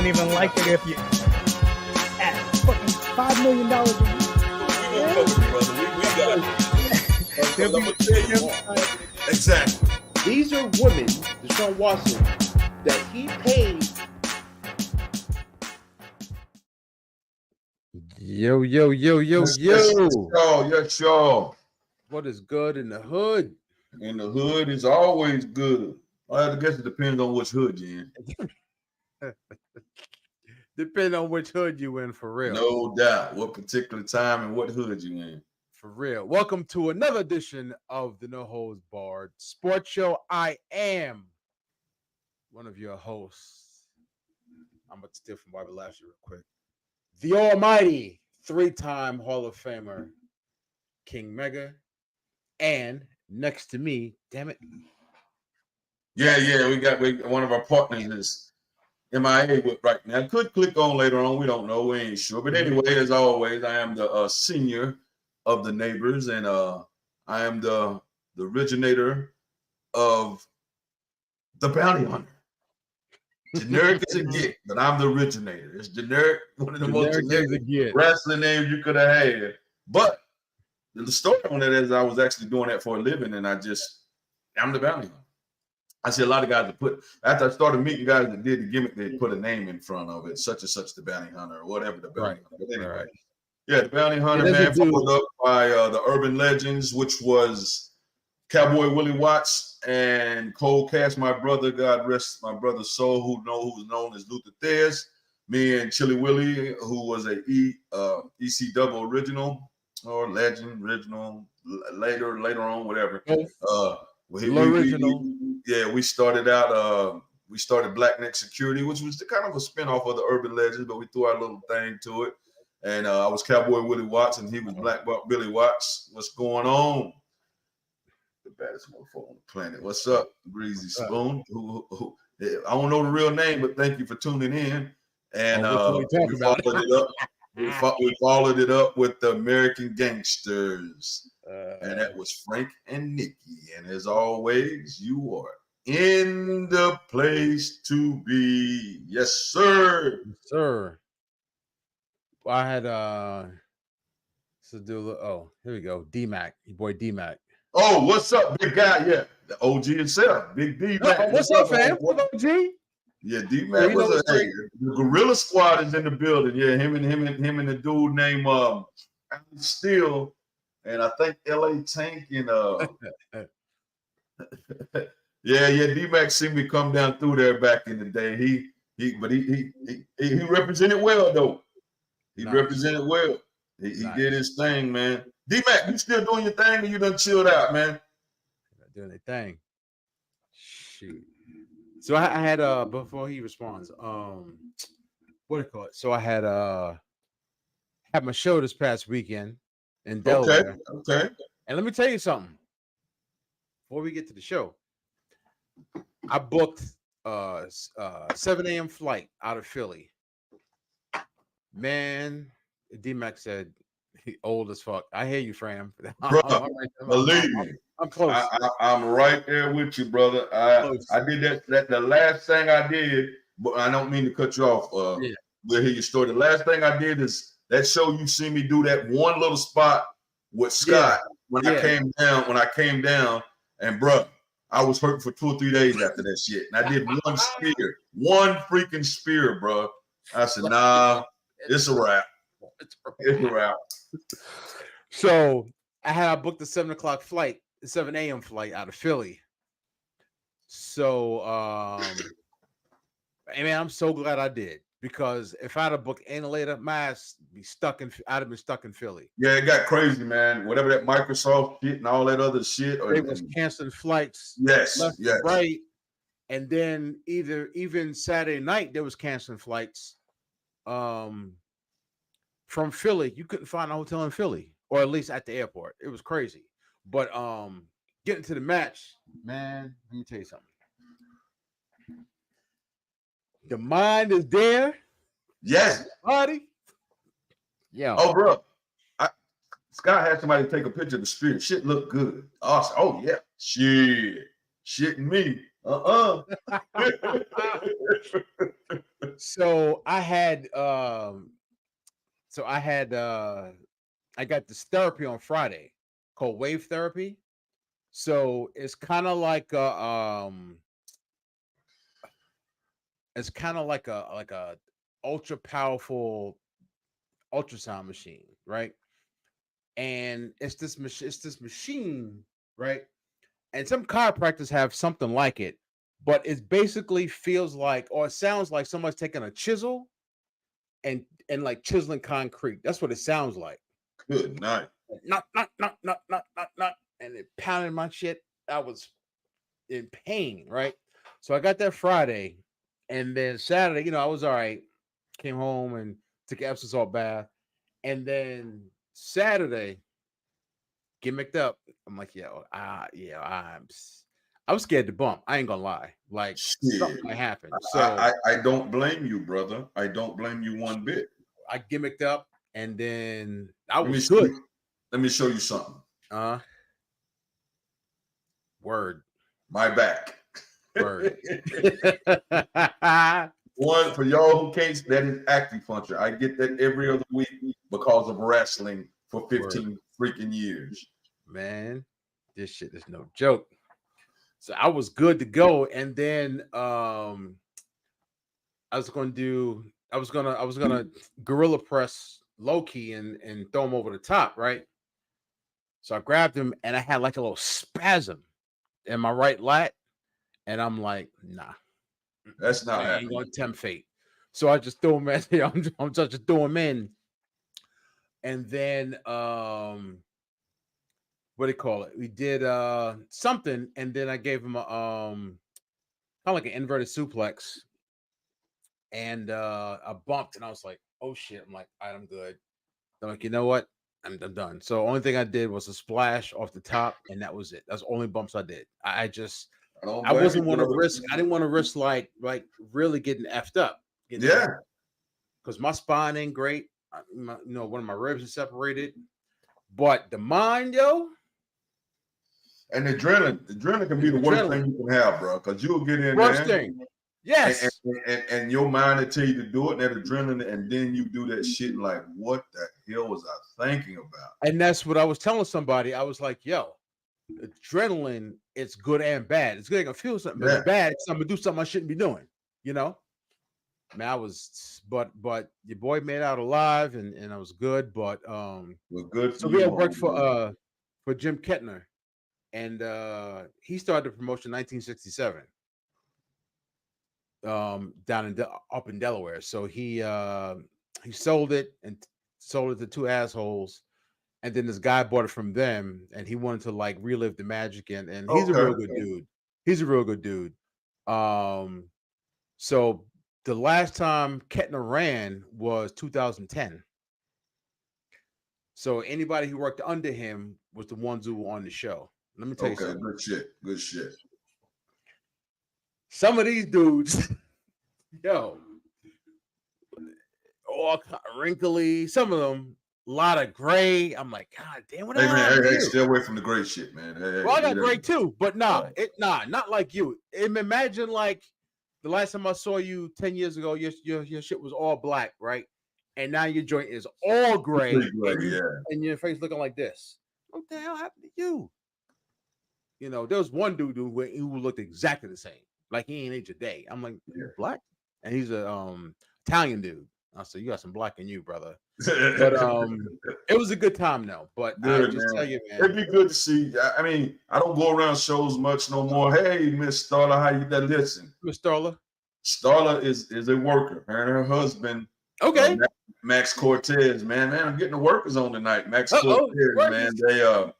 don't even like it if you at fucking $5 million a year. We got it. Exactly. These are women, Deshaun Watson, that he paid. Yo. Yes, y'all. What is good in the hood? And the hood is always good. I guess it depends on which hood you're in. Depending on which hood you in, for real. No doubt. What particular time and what hood you in. For real. Welcome to another edition of the No Holds Barred Sports Show. I am one of your hosts. I'm going to steal from Bobby Lashley real quick. The almighty three-time Hall of Famer, King Mega. And next to me, damn it. Yeah, we got one of our partners is MIA with right now. Could click on later on. We don't know. We ain't sure. But anyway, as always, I am the senior of the neighbors, and I am the originator of the bounty hunter. Generic as it get, but I'm the originator. It's generic, one of the most generic wrestling names you could have had. But the story on that is I was actually doing that for a living, and I'm the bounty hunter. I see a lot of guys that after I started meeting guys that did the gimmick, they put a name in front of it, such and such the bounty hunter or whatever the bounty hunter. But anyway, yeah, the bounty hunter, man, followed up by the urban legends, which was Cowboy Willie Watts and Cole Cass, my brother, God rest my brother's soul, who was known as Luther Thez. Me and Chili Willie, who was a ECW original or legend, original, later on, whatever. We started out. We started Black Neck Security, which was kind of a spinoff of the Urban Legends, but we threw our little thing to it. And I was Cowboy Willie Watts, and he was Black Buck Billy Watts. What's going on? The baddest motherfucker on the planet. What's up, Greasy Spoon? I don't know the real name, but thank you for tuning in. And we followed it up with the American Gangsters. And that was Frank and Nikki. And as always, you are in the place to be. Yes, sir. Yes, sir. Well, I had here we go. D-Mac, your boy D-Mac. Oh, what's up, big guy? Yeah, the OG himself, Big D-Mac. What's up, fam? What OG? Yeah, D-Mac the Gorilla Squad is in the building. Yeah, him and the dude named Alan Steele, and I think LA Tank and yeah, D-Mac seen me come down through there back in the day. He represented well though. He represented well. He did his thing, man. D-Mac, you still doing your thing, or you done chilled out, man? Doing their thing. Shoot. So I had before he responds, what do you call it? So I had my show this past weekend in Delaware. Okay. And let me tell you something. Before we get to the show, I booked 7 a.m. flight out of Philly. Man, D-Mac said he old as fuck. I hear you, Fram. Bro, believe me. I'm close. I'm right there with you, brother. I did that. The last thing I did, but I don't mean to cut you off. We'll hear your story. The last thing I did is that show you see me do that one little spot with Scott when I came down, and bro, I was hurt for 2 or 3 days after that shit. And I did one freaking spear, bro. I said, nah, it's a wrap. It's a wrap. So I booked the 7 a.m. flight out of Philly. So, man, I'm so glad I did, because if I'd have booked any later, my ass I'd have been stuck in Philly. Yeah, it got crazy, man. Whatever that Microsoft shit and all that other shit. They was canceling flights. Yes, right. And then even Saturday night, there was canceling flights. From Philly, you couldn't find a hotel in Philly, or at least at the airport. It was crazy. But getting to the match, man, let me tell you something. The mind is there. Yes. Buddy. Yeah. Oh, bro. Scott had somebody take a picture of the spear. Shit looked good. Awesome. Oh, yeah. Shitting me. So I had I got this therapy on Friday called wave therapy. So it's kind of like a ultra powerful ultrasound machine, right? And it's this machine, right? And some chiropractors have something like it, but it basically feels like, or it sounds like somebody's taking a chisel and like chiseling concrete. That's what it sounds like. Good night. Not, and it pounded my shit. I was in pain, right? So I got that Friday, and then Saturday, I was all right. Came home and took an Epsom salt bath, and then Saturday, gimmicked up. I'm like, I was scared to bump. I ain't gonna lie. Like something Shit. might happen. So I don't blame you, brother. I don't blame you one bit. I gimmicked up, and then I Let me was show good. you- Let me show you something. Word. My back. Word. One for y'all who can't, that is acupuncture. I get that every other week because of wrestling for 15 freaking years. Man, this shit is no joke. So I was good to go, and then I was gonna gorilla press Loki and throw him over the top, right? So I grabbed him, and I had like a little spasm in my right lat, and I'm like, nah, That's not I ain't happening. gonna tempt fate. So I just threw him in. I'm just throw him in, and then what do you call it? We did something, and then I gave him a kind of like an inverted suplex, and I bumped, and I was like, oh shit. I'm like, all right, I'm good. I'm like, you know what? I'm done. So only thing I did was a splash off the top, and that was it. That's the only bumps I did. I wasn't want to risk. I didn't want to risk like really getting effed up. Because my spine ain't great. One of my ribs is separated, but the mind, yo. And the adrenaline can be the worst thing you can have, bro. Because you'll get in worst there. Thing. Yes. And your mind will tell you to do it, and that adrenaline, and then you do that shit like, what the hell was I thinking about? And that's what I was telling somebody. I was like, yo, adrenaline, it's good and bad. It's good, I can feel something, but it's bad. I'm gonna do something I shouldn't be doing, Man, I was, but your boy made out alive, and I was good. But well, good. So we had worked for Jim Kettner, and he started the promotion in 1967, up in Delaware. So he sold it to two assholes, and then this guy bought it from them, and he wanted to like relive the magic, and he's a real good dude. He's a real good dude. So the last time Kettner ran was 2010. So anybody who worked under him was the ones who were on the show. Let me tell you something. Good shit. Some of these dudes, yo, all wrinkly. Some of them, a lot of gray. I'm like, God damn, what? Hey, stay away from the gray shit, man. Well, I got gray too, but not like you. Imagine like the last time I saw you 10 years ago, your shit was all black, right? And now your joint is all gray, and your face looking like this. What the hell happened to you? There was one dude who looked exactly the same, like he ain't aged a day. I'm like, black, and he's a Italian dude. I said, you got some black in you, brother. But it was a good time though. But good, I just tell you, man, it'd be good to see. I mean, I don't go around shows much no more. Hey, Miss Starla, how you done? Listen, Miss Starla. Starla is a worker. Her and her husband, Max Cortez, man, I'm getting the workers on tonight. Max Cortez, man,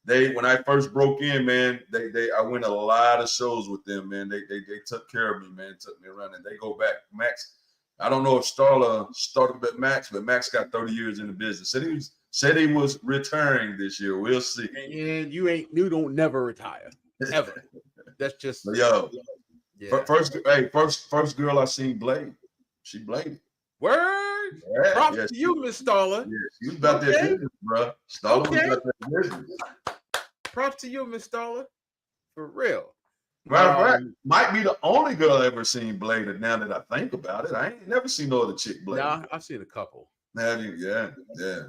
they when I first broke in, man, I went a lot of shows with them, man. They took care of me, man, took me around, and they go back. Max, I don't know if Starla started with Max, but Max got 30 years in the business. Said he was retiring this year. We'll see. And you don't never retire ever. That's just yo. Yeah. First girl I seen blade. She bladed. Word. Yeah, props to you, Miss Starla. Yeah, she was about that business, bro. Starla was about that business. Props to you, Miss Starla. For real. Matter of fact, might be the only girl I ever seen bladed. Now that I think about it, I ain't never seen no other chick bladed. Nah, I've seen a couple. Have you? Yeah, yeah.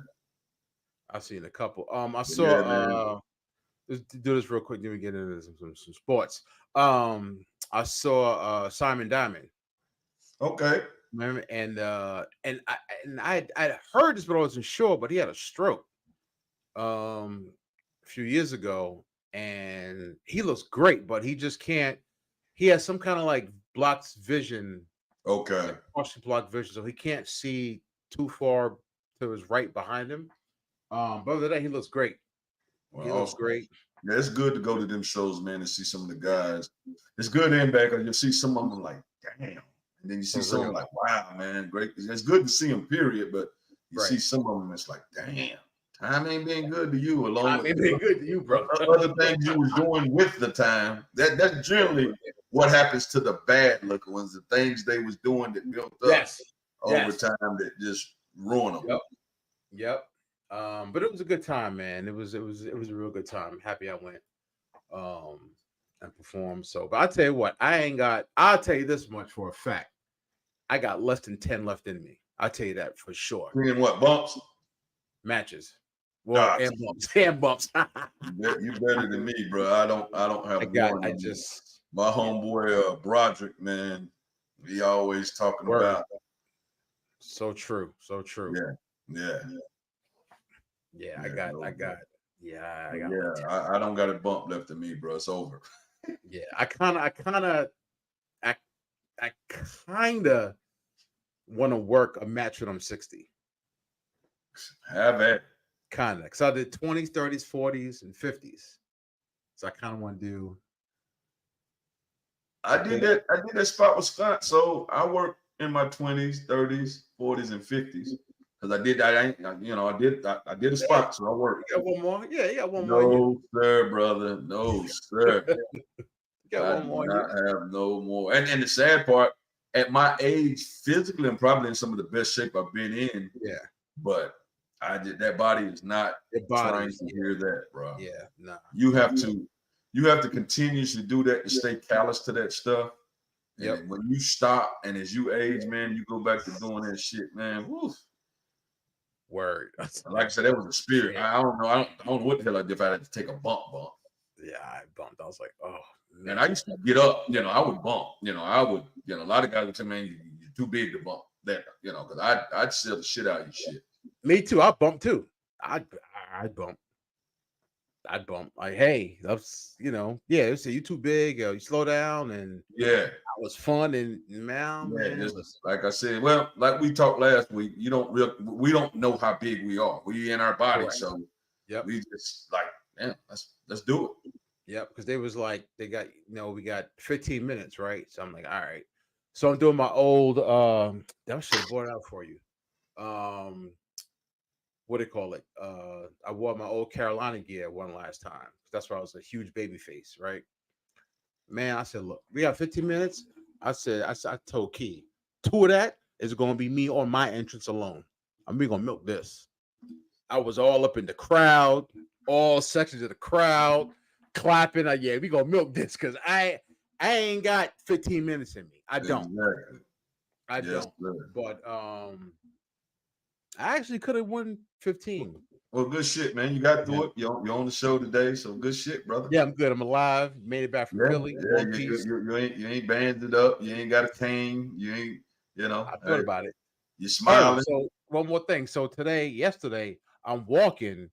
I've seen a couple. I Yeah, saw. Let's do this real quick. Then we get into some sports. I saw Simon Diamond. Okay. Remember? I heard this, but I wasn't sure. But he had a stroke a few years ago, and he looks great, but he just can't. He has some kind of like blocked vision. Okay. Partially blocked vision, so he can't see too far to his right behind him. But other than that, he looks great. Well, He looks great. Yeah, it's good to go to them shows, man, and see some of the guys. It's good and bad because you see some of them like, damn. And then you see some of them like, wow, man, great. It's good to see them, period. But you see some of them, it's like, damn, time ain't been good to you. Along with been good to you, bro. Other things you were doing with the time. That's generally what happens to the bad looking ones, the things they was doing that built up over time that just ruin them. Yep. But it was a good time, man. It was a real good time. Happy I went and performed. So, but I'll tell you what, I'll tell you this much for a fact. I got less than 10 left in me. I'll tell you that for sure. In what, bumps? Matches. Well, and bumps. And bumps. You better than me, bro. I don't have one. My homeboy Broderick, man, he always talking about. So true. So true. Yeah. I got. I don't got a bump left in me, bro. It's over. Yeah, I kind of want to work a match when I'm 60. Have it. Kind of, because I did 20s, 30s, 40s, and 50s. So I kind of want to do. I did that spot with Scott. So I worked in my 20s, 30s, 40s, and 50s. Because I did I did a spot, so I worked. You got one more? Yeah, you got one more. No, sir, brother. No, sir. You got one more. I have no more. And the sad part, at my age, physically, I'm probably in some of the best shape I've been in. Yeah. But that body is not trying to hear that, bro. Yeah, nah. You have to continuously do that to stay callous to that stuff. And when you stop and as you age, man, you go back to doing that shit, man. Woo. Word. Like I said, that was a spirit. I don't know. I don't know what the hell I did if I had to take a bump. Yeah, I bumped. I was like, oh man. And I used to get up, I would bump. I would, a lot of guys would say, man, you're too big to bump that, because I'd sell the shit out of your shit. Me too. I bump too. I'd bump. Like, hey, that's they say you too big, you slow down, and it was fun, and man, just like I said, well, like we talked last week, we don't know how big we are. We in our body, so we just like, let's do it. Yep, because they was like, they got, we got 15 minutes, right? So I'm like, all right. So I'm doing my old that should have brought it out for you. What do you call it? I wore my old Carolina gear one last time. That's why I was a huge baby face, right? Man, I said, look, we got 15 minutes. I told Key, 2 of that is going to be me on my entrance alone. I'm going to milk this. I was all up in the crowd, all sections of the crowd, clapping. We going to milk this because I ain't got 15 minutes in me. I don't. Exactly. I don't. But I actually could have won 15. Well, good shit, man. You got through it. You're on the show today, so good shit, brother. Yeah, I'm good. I'm alive. Made it back from Philly. Yeah, you ain't banded up. You ain't got a cane. You ain't, I thought about it. You're smiling. So one more thing. So yesterday, I'm walking,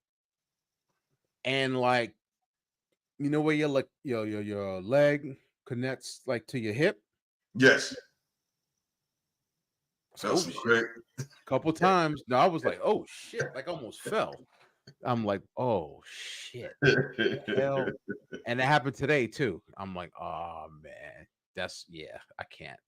and like, where your leg connects like to your hip. Yes. So couple times. No, I was like, oh shit, like almost fell. I'm like, oh shit. Hell. And it happened today too. I'm like, oh man, I can't.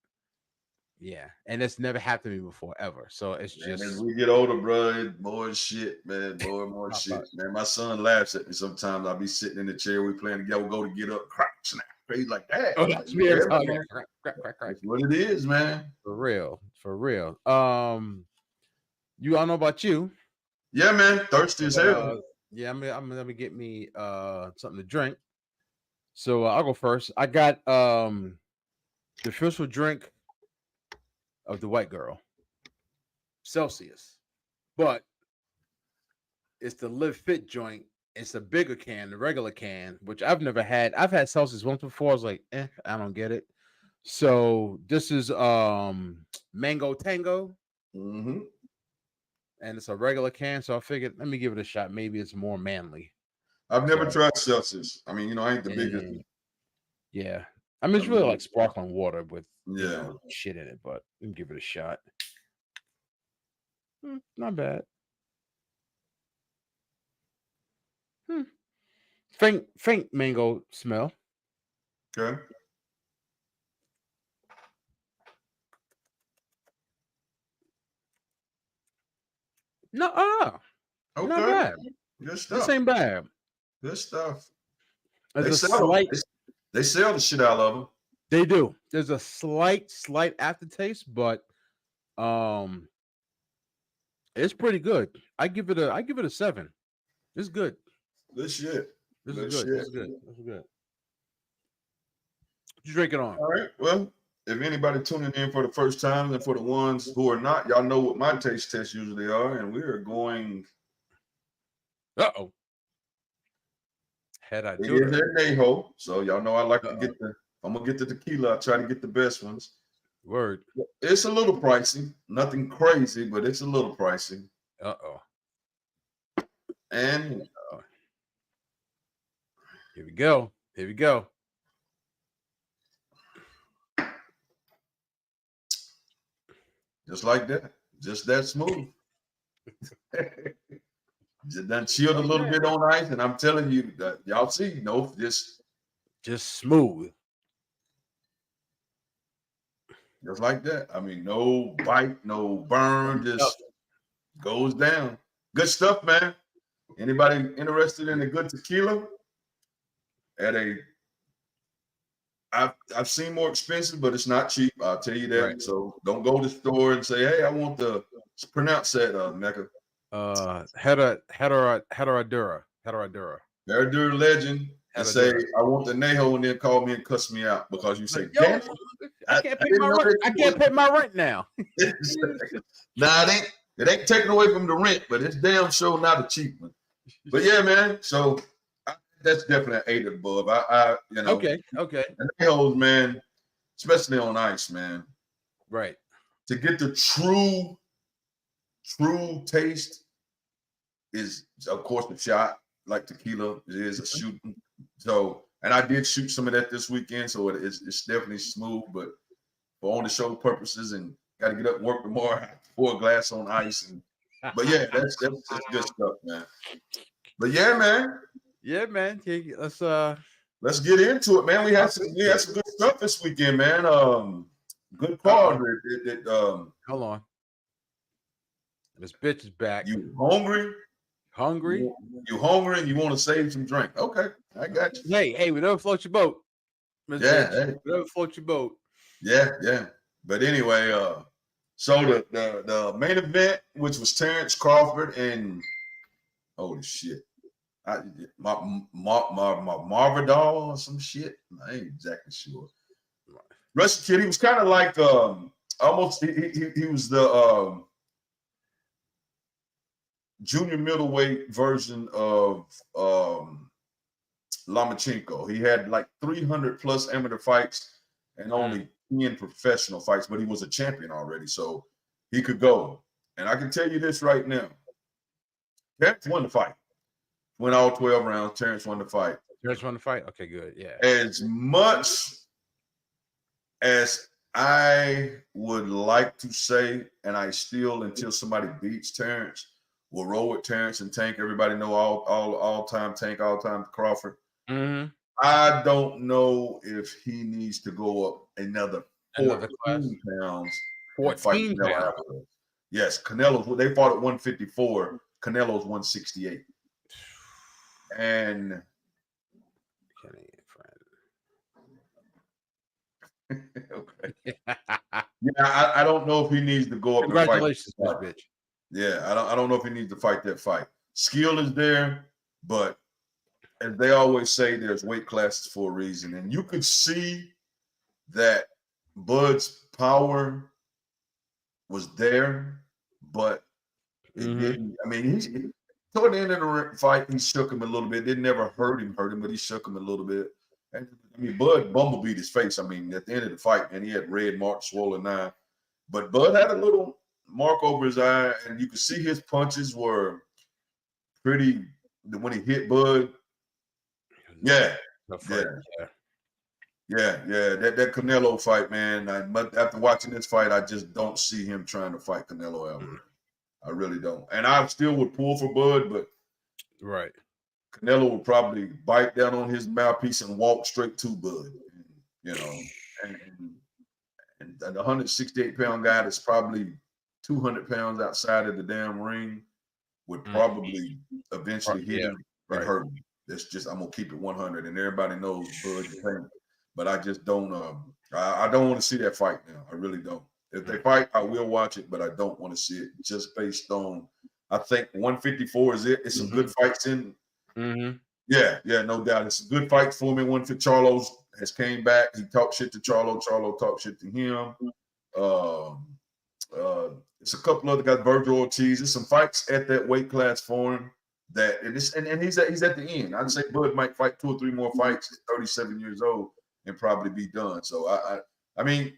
Yeah, and it's never happened to me before ever. So it's just as we get older, bro, it's more shit, man. More shit, man. My son laughs at me sometimes. I'll be sitting in the chair, we playing together, we'll go to get up, crack, snap, he's like that. Oh, that's me every time. Crack. That's what it is, man. For real. I don't know about you. Yeah, man. Thirsty as hell. I'm gonna get me something to drink. So I'll go first. I got the official drink of the white girl, Celsius, but it's the Live Fit joint. It's a bigger can, the regular can, which I've never had. I've had Celsius once before. I was like, I don't get it. So this is Mango Tango, Mm-hmm. and it's a regular can. So I figured, let me give it a shot. Maybe it's more manly. I've never So, tried Celsius. I mean, I ain't the biggest. yeah. I mean, it's really like sparkling water with Yeah. shit in it, but let me give it a shot. Not bad. Faint mango smell. Okay. No, Okay. not bad. Good stuff. This ain't bad. Good stuff. There's a slight. They sell the shit out of them. They do. There's a slight aftertaste, but it's pretty good. I give it a 7. It's good. Good shit. This Good is good. shit. This is good. This is good. You drink it on. All right. Well, if anybody tuning in for the first time, and for the ones who are not, y'all know what my taste tests usually are, and we are going. Uh-oh. Had I It do is that. Añejo, so y'all know I like to get the. I'm gonna get the tequila. I try to get the best ones. Word. It's a little pricey. Nothing crazy, but it's a little pricey. Uh-oh. And Here we go. Here we go. just like that, just that smooth. Just done chilled a little bit on ice, and I'm telling you that y'all see, just smooth. Just like that. I mean, no bite, no burn, just goes down. Good stuff, man. Anybody interested in a good tequila? I've seen more expensive, but it's not cheap. I'll tell you that. Right. So don't go to the store and say, "Hey, I want pronounce that, Mecca." Heteradura. Herradura legend. And say, "I want the Neho," and then call me and cuss me out because you say, Yo, I can't pay my rent. I can't pay my rent now. Nah, it ain't taken away from the rent, but it's damn sure not a cheap one. But yeah, man. So that's definitely an 8 above. Okay. And Nehos, man, especially on ice, man. Right. To get the true taste is, of course, the shot. Like tequila, it is a shooting. So, and I did shoot some of that this weekend, so it's definitely smooth. But for on the show purposes, and got to get up and work tomorrow, pour a glass on ice. But yeah, that's good stuff, man. But yeah, man. Yeah, man. Let's get into it, man. We had some good stuff this weekend, man. Good card. Hold on. This bitch is back. You hungry? Hungry? You hungry and you want to save some drink. Okay, I got you. Hey, we never float your boat. Yeah, hey. We never float your boat. Yeah. But anyway, so the main event, which was Terrence Crawford and holy shit, Marvidal or some shit. I ain't exactly sure. Russian kid, he was kind of like almost he was the junior middleweight version of Lomachenko. He had like 300 plus amateur fights and only 10 professional fights, but he was a champion already, so he could go. And I can tell you this right now. Terrence won the fight. Went all 12 rounds. Terrence won the fight. Terrence won the fight? Okay, good. Yeah. As much as I would like to say, and I still, until somebody beats Terrence, will roll with Terrence and Tank. Everybody know all time Tank, all time Crawford. Mm-hmm. I don't know if he needs to go up another 14 pounds. 14 pounds. Yes, Canelo's. They fought at 154. Canelo's 168. And okay. Yeah, I don't know if he needs to go up. Congratulations, and fight. Bitch. Yeah, I don't know if he needs to fight that fight. Skill is there, but as they always say, there's weight classes for a reason, and you could see that Bud's power was there, but it didn't. I mean, toward the end of the fight, he shook him a little bit. It never hurt him, but he shook him a little bit. And I mean, Bud bumblebeat his face. I mean, at the end of the fight, man, he had red mark, swollen eye. But Bud had a little mark over his eye, and you could see his punches were pretty. When he hit Bud, yeah. That Canelo fight, man. But after watching this fight, I just don't see him trying to fight Canelo Alvarez. I really don't. And I still would pull for Bud, but right. Canelo would probably bite down on his mouthpiece and walk straight to Bud. You know, and the 168-pound guy that's probably 200 pounds outside of the damn ring would probably eventually hit him and hurt him. That's just, I'm gonna keep it 100, and everybody knows Bud is pain. But I just don't. I don't want to see that fight now. I really don't. If they fight, I will watch it, but I don't want to see it just based on. I think 154 is it. It's some good fights in. Yeah, no doubt. It's a good fight for me. One for Charlo has came back. He talked shit to Charlo. Charlo talked shit to him. It's a couple other guys. Virgil Ortiz. There's some fights at that weight class for him. That and he's at the end. I'd say Bud might fight 2 or 3 more fights at 37 years old and probably be done. So I mean,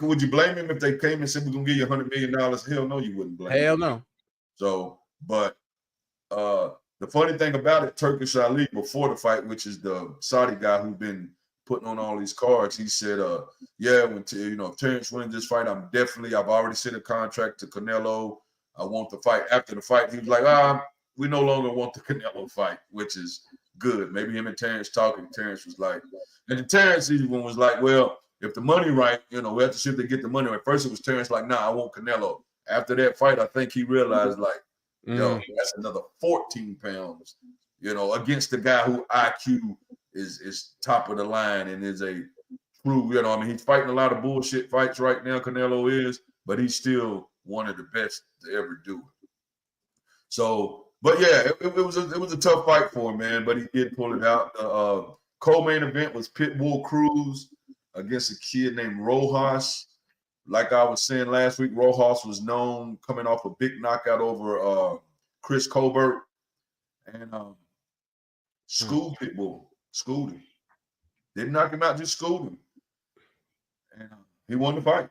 would you blame him if they came and said we're gonna give you $100 million? Hell no, you wouldn't blame him. No. So, but the funny thing about it, Turkish Ali before the fight, which is the Saudi guy who's been putting on all these cards, he said, when if Terrence wins this fight, I've already sent a contract to Canelo. I want the fight. After the fight, he was like, we no longer want the Canelo fight, which is good. Maybe him and Terrence talking. Terrence was like, and the Terrence even was like, well, if the money right, we have to see if they get the money right. First, it was Terrence like, nah, I want Canelo. After that fight, I think he realized like, that's another 14 pounds, against the guy who IQ is top of the line and is a true, he's fighting a lot of bullshit fights right now, Canelo is, but he's still one of the best to ever do it. So, but yeah, it was a tough fight for him, man, but he did pull it out. Co-main event was Pitbull Cruz against a kid named Rojas. Like I was saying last week, Rojas was known coming off a big knockout over Chris Colbert and schooled Pitbull. Schooled him. Didn't knock him out, just schooled him. And he won the fight.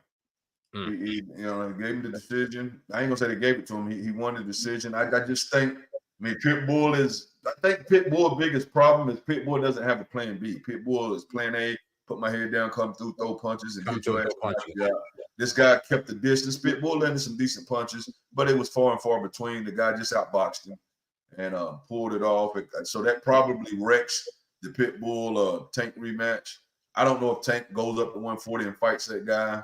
He gave him the decision. I ain't gonna say they gave it to him. He won the decision. I just think, Pitbull's biggest problem is Pitbull doesn't have a plan B. Pitbull is plan A, put my head down, come through, throw punches, and hit your ass. Yeah. This guy kept the distance. Pitbull landed some decent punches, but it was far and far between. The guy just outboxed him and pulled it off. So that probably wrecks the Pitbull Tank rematch. I don't know if Tank goes up to 140 and fights that guy.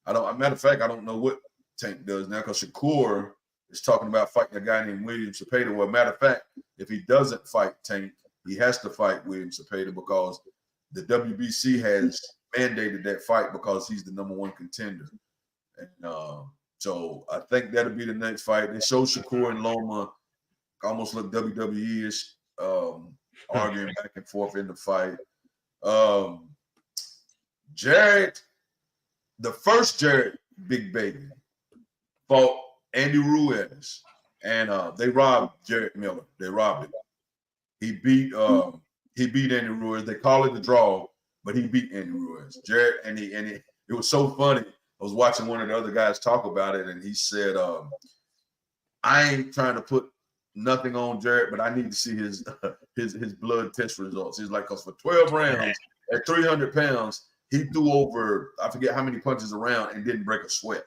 Matter of fact, I don't know what Tank does now because Shakur is talking about fighting a guy named William Cepeda. Well, matter of fact, if he doesn't fight Tank, he has to fight William Cepeda because the WBC has mandated that fight because he's the number 1 contender. And so I think that'll be the next fight. They show Shakur and Loma almost look WWE-ish, arguing back and forth in the fight. The first Jared Big Baby fought Andy Ruiz, and they robbed Jared Miller. They robbed him. He beat Andy Ruiz. They call it the draw, but he beat Andy Ruiz. Jared it was so funny. I was watching one of the other guys talk about it, and he said, "I ain't trying to put nothing on Jared, but I need to see his blood test results." He's like, "Cause for 12 rounds at 300 pounds." He threw over, I forget how many punches around and didn't break a sweat.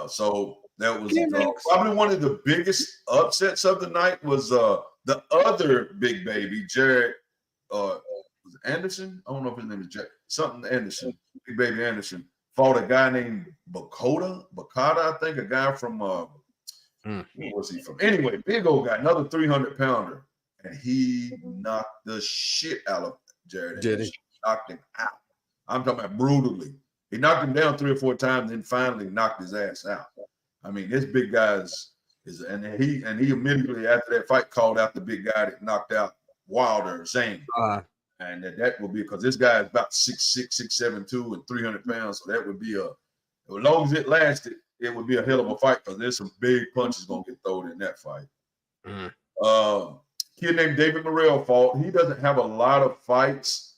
So that was probably one of the biggest upsets of the night was the other Big Baby, Jared was Anderson. I don't know if his name is Jack, something Anderson, Big Baby Anderson, fought a guy named Bakota, I think, a guy from, where was he from? Anyway, big old guy, another 300 pounder. And he knocked the shit out of Jared. Did he? Knocked him out. I'm talking about brutally. He knocked him down 3 or 4 times, then finally knocked his ass out. I mean, this big guy's And he immediately after that fight called out the big guy that knocked out Wilder, Zane. And that would be because this guy is about 6'6", 6'7", and 300 pounds. So that would be as long as it lasted, it would be a hell of a fight because there's some big punches gonna get thrown in that fight. Kid named David Morrell fought. He doesn't have a lot of fights,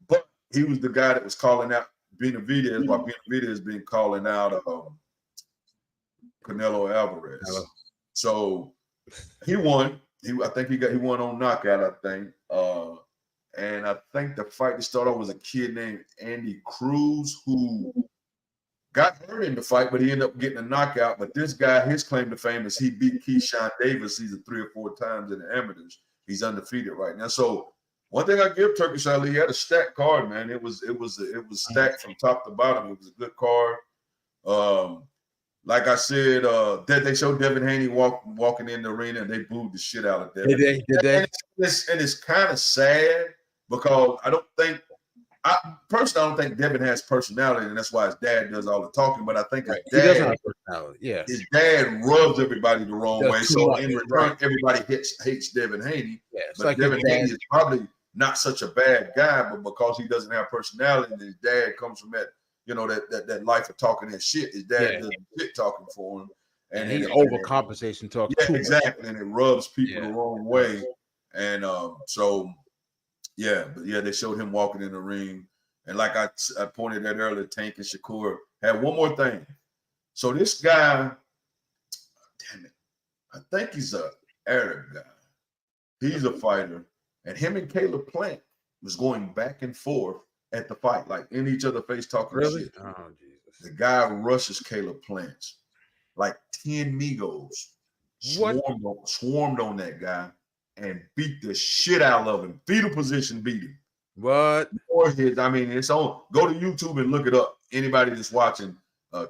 but he was the guy that was calling out Benavidez while Benavidez has been calling out Canelo Alvarez. So he won. I think he won on knockout, I think. And I think the fight to start off was a kid named Andy Cruz who got hurt in the fight, but he ended up getting a knockout. But this guy, his claim to fame is he beat Keyshawn Davis. He's 3 or 4 times in the amateurs. He's undefeated right now. So one thing I give Turkish Ali, he had a stacked card, man. It was stacked from top to bottom. It was a good card. Like I said, that they showed Devin Haney walking in the arena and they booed the shit out of Devin. Did they? And it's kind of sad because I don't think Devin has personality, and that's why his dad does all the talking. But I think his dad rubs everybody the wrong way. So in return, everybody hates Devin Haney. Yeah, but like Devin Haney is probably not such a bad guy, but because he doesn't have personality, and his dad comes from that, that life of talking that shit. His dad does shit talking for him, and he's overcompensation talking. Yeah, exactly, and it rubs people the wrong way. And they showed him walking in the ring. And like I pointed out earlier, Tank and Shakur had one more thing. So this guy, damn it, I think he's an Arab guy. He's a fighter. And him and Caleb Plant was going back and forth at the fight, like in each other's face talking shit. Oh, Jesus. The guy rushes Caleb Plant. Like 10 Migos swarmed on that guy and beat the shit out of him. Fetal position beat him. What? I mean, it's on. Go to YouTube and look it up. Anybody that's watching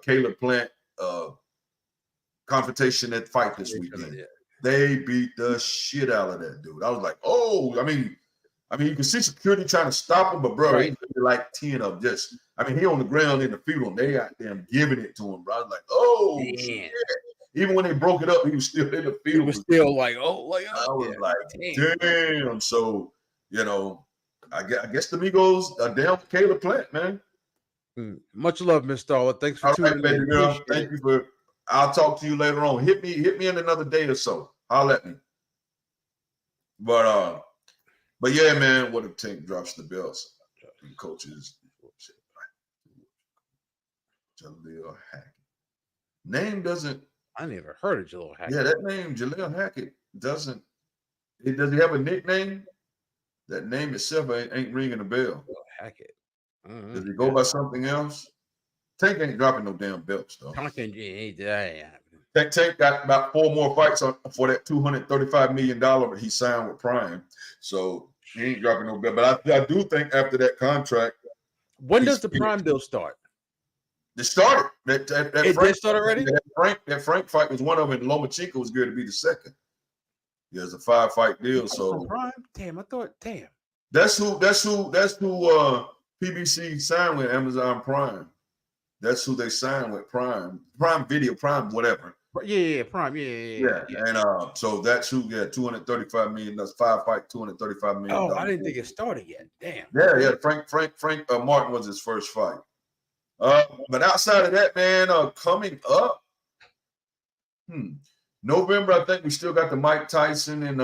Caleb Plant confrontation at fight this weekend. They beat the shit out of that dude. I was like, oh, I mean, you can see security trying to stop him, but bro, he like 10 of just. I mean, he on the ground in the field, and they out there giving it to him, bro. I was like, oh, shit. Even when they broke it up, he was still in the field. He was still like, oh, like, I was like, damn. So, I guess the Migos are down for Caleb Plant, man. Much love, Mr. Starler. Thanks for tuning in. Girl. Thank you for. I'll talk to you later on. Hit me in another day or so. Holler at me. But yeah, man. What if Tank drops the belts? And coaches. Jaleel Hackett. Name doesn't. I never heard of Jaleel Hackett. Yeah, that name, Jaleel Hackett, doesn't. Does he have a nickname? That name itself ain't ringing a bell. Hackett. Does he go by something else? Tank ain't dropping no damn belts, though. Tank got about 4 more fights for that $235 million he signed with Prime. So he ain't dropping no belt. But I do think after that contract. When does the Prime deal start? It started. That Frank start already? That Frank fight was one of them, and Lomachenko was good to be the second. Yeah, it's a 5-fight deal. So Prime? Damn, I thought, damn. That's who PBC signed with Amazon Prime. That's who they signed with Prime Video, Prime whatever. Yeah, Prime, yeah. And so that's who got $235 million. That's 5-fight, $235 million. Oh, I didn't think it started yet. Damn. Yeah. Frank Martin was his first fight. But outside of that, man, coming up, November, I think we still got the Mike Tyson and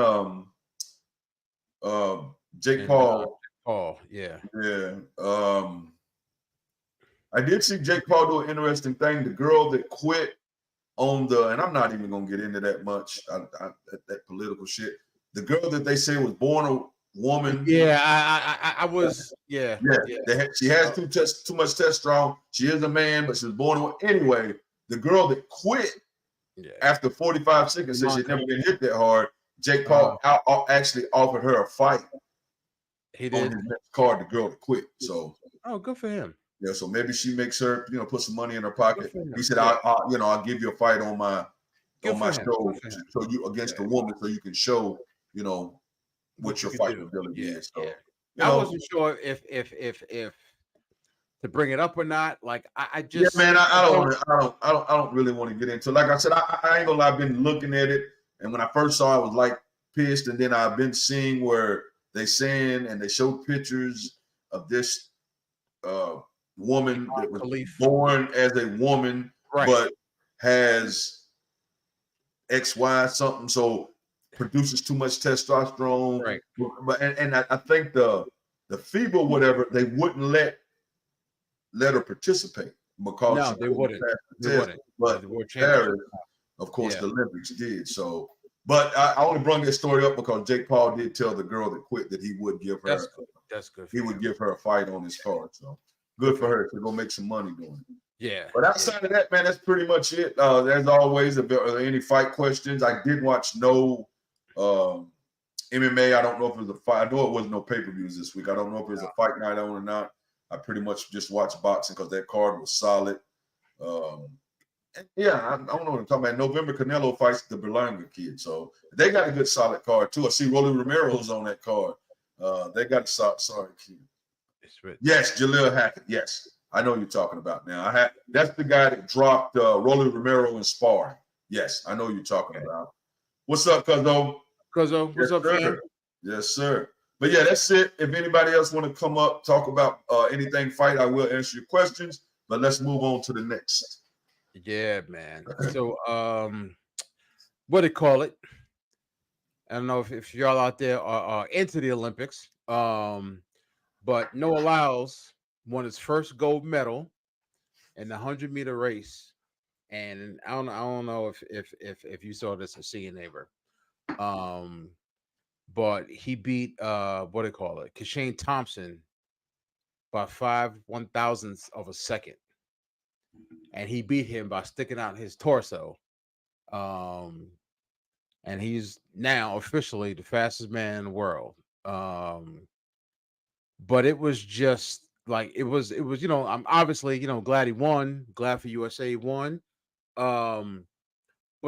Jake Paul. Yeah. I did see Jake Paul do an interesting thing. The girl that quit and I'm not even gonna get into that much. That political shit. The girl that they say was born a woman. Yeah, I was. Yeah. She has too much testosterone. She is a man, but she was born anyway. The girl that quit after 45 seconds said she'd never been hit that hard. Jake Paul actually offered her a fight. He did. On his next card, the girl that quit. So. Oh, good for him. Yeah, so maybe she makes her, put some money in her pocket. He said, I'll give you a fight on my show, so you against a woman, so you can show, what your fight ability is. So, I wasn't sure if to bring it up or not. Like I Yeah, just man, I don't. I don't really want to get into it. Like I said, I ain't gonna lie, I've been looking at it, and when I first saw it, I was like pissed, and then I've been seeing where they saying and they showed pictures of this woman that was Khalif. born as a woman, Right. but has XY something, so produces too much testosterone. Right. But and I think the FIBA, whatever, they wouldn't let her participate because No, she they couldn't wouldn't. pass the They test. wouldn't. But The world championship. Paris, of course, Yeah. the Olympics did. So, but I only brought this story up because Jake Paul did tell the girl that quit that he would give That's her good. That's good. he would give her a fight on his card. So good for her to go make some money doing it. Yeah. But outside of that, man, that's pretty much it. As always, if there are any fight questions, I did watch no MMA. I don't know if it was a fight. I know it wasn't no pay-per-views this week. I don't know if it was a fight night on or not. I pretty much just watched boxing because that card was solid. Yeah, I don't know what I'm talking about. November, Canelo fights the Berlanga kid. So they got a good solid card too. I see Rolly Romero's on that card. They got a sorry kid. Yes, Jaleel Hackett. Yes, I know you're talking about now. That's the guy that dropped Rolly Romero in sparring. Yes, I know you're talking about. What's up, Cuzzo? Cuzzo, what's up, fam? Yes, sir. But yeah, that's it. If anybody else want to come up, talk about anything fight, I will answer your questions. But let's move on to the next. Yeah, man. So what do they call it? I don't know if y'all out there are into the Olympics. But Noah Lyles won his first gold medal in the 100-meter race. And I don't know if you saw this or see a neighbor. But he beat what do they call it? Kashane Thompson by 5/1000ths of a second. And he beat him by sticking out his torso. And he's now officially the fastest man in the world. But it was just like it was, I'm obviously, glad he won, glad for USA he won. But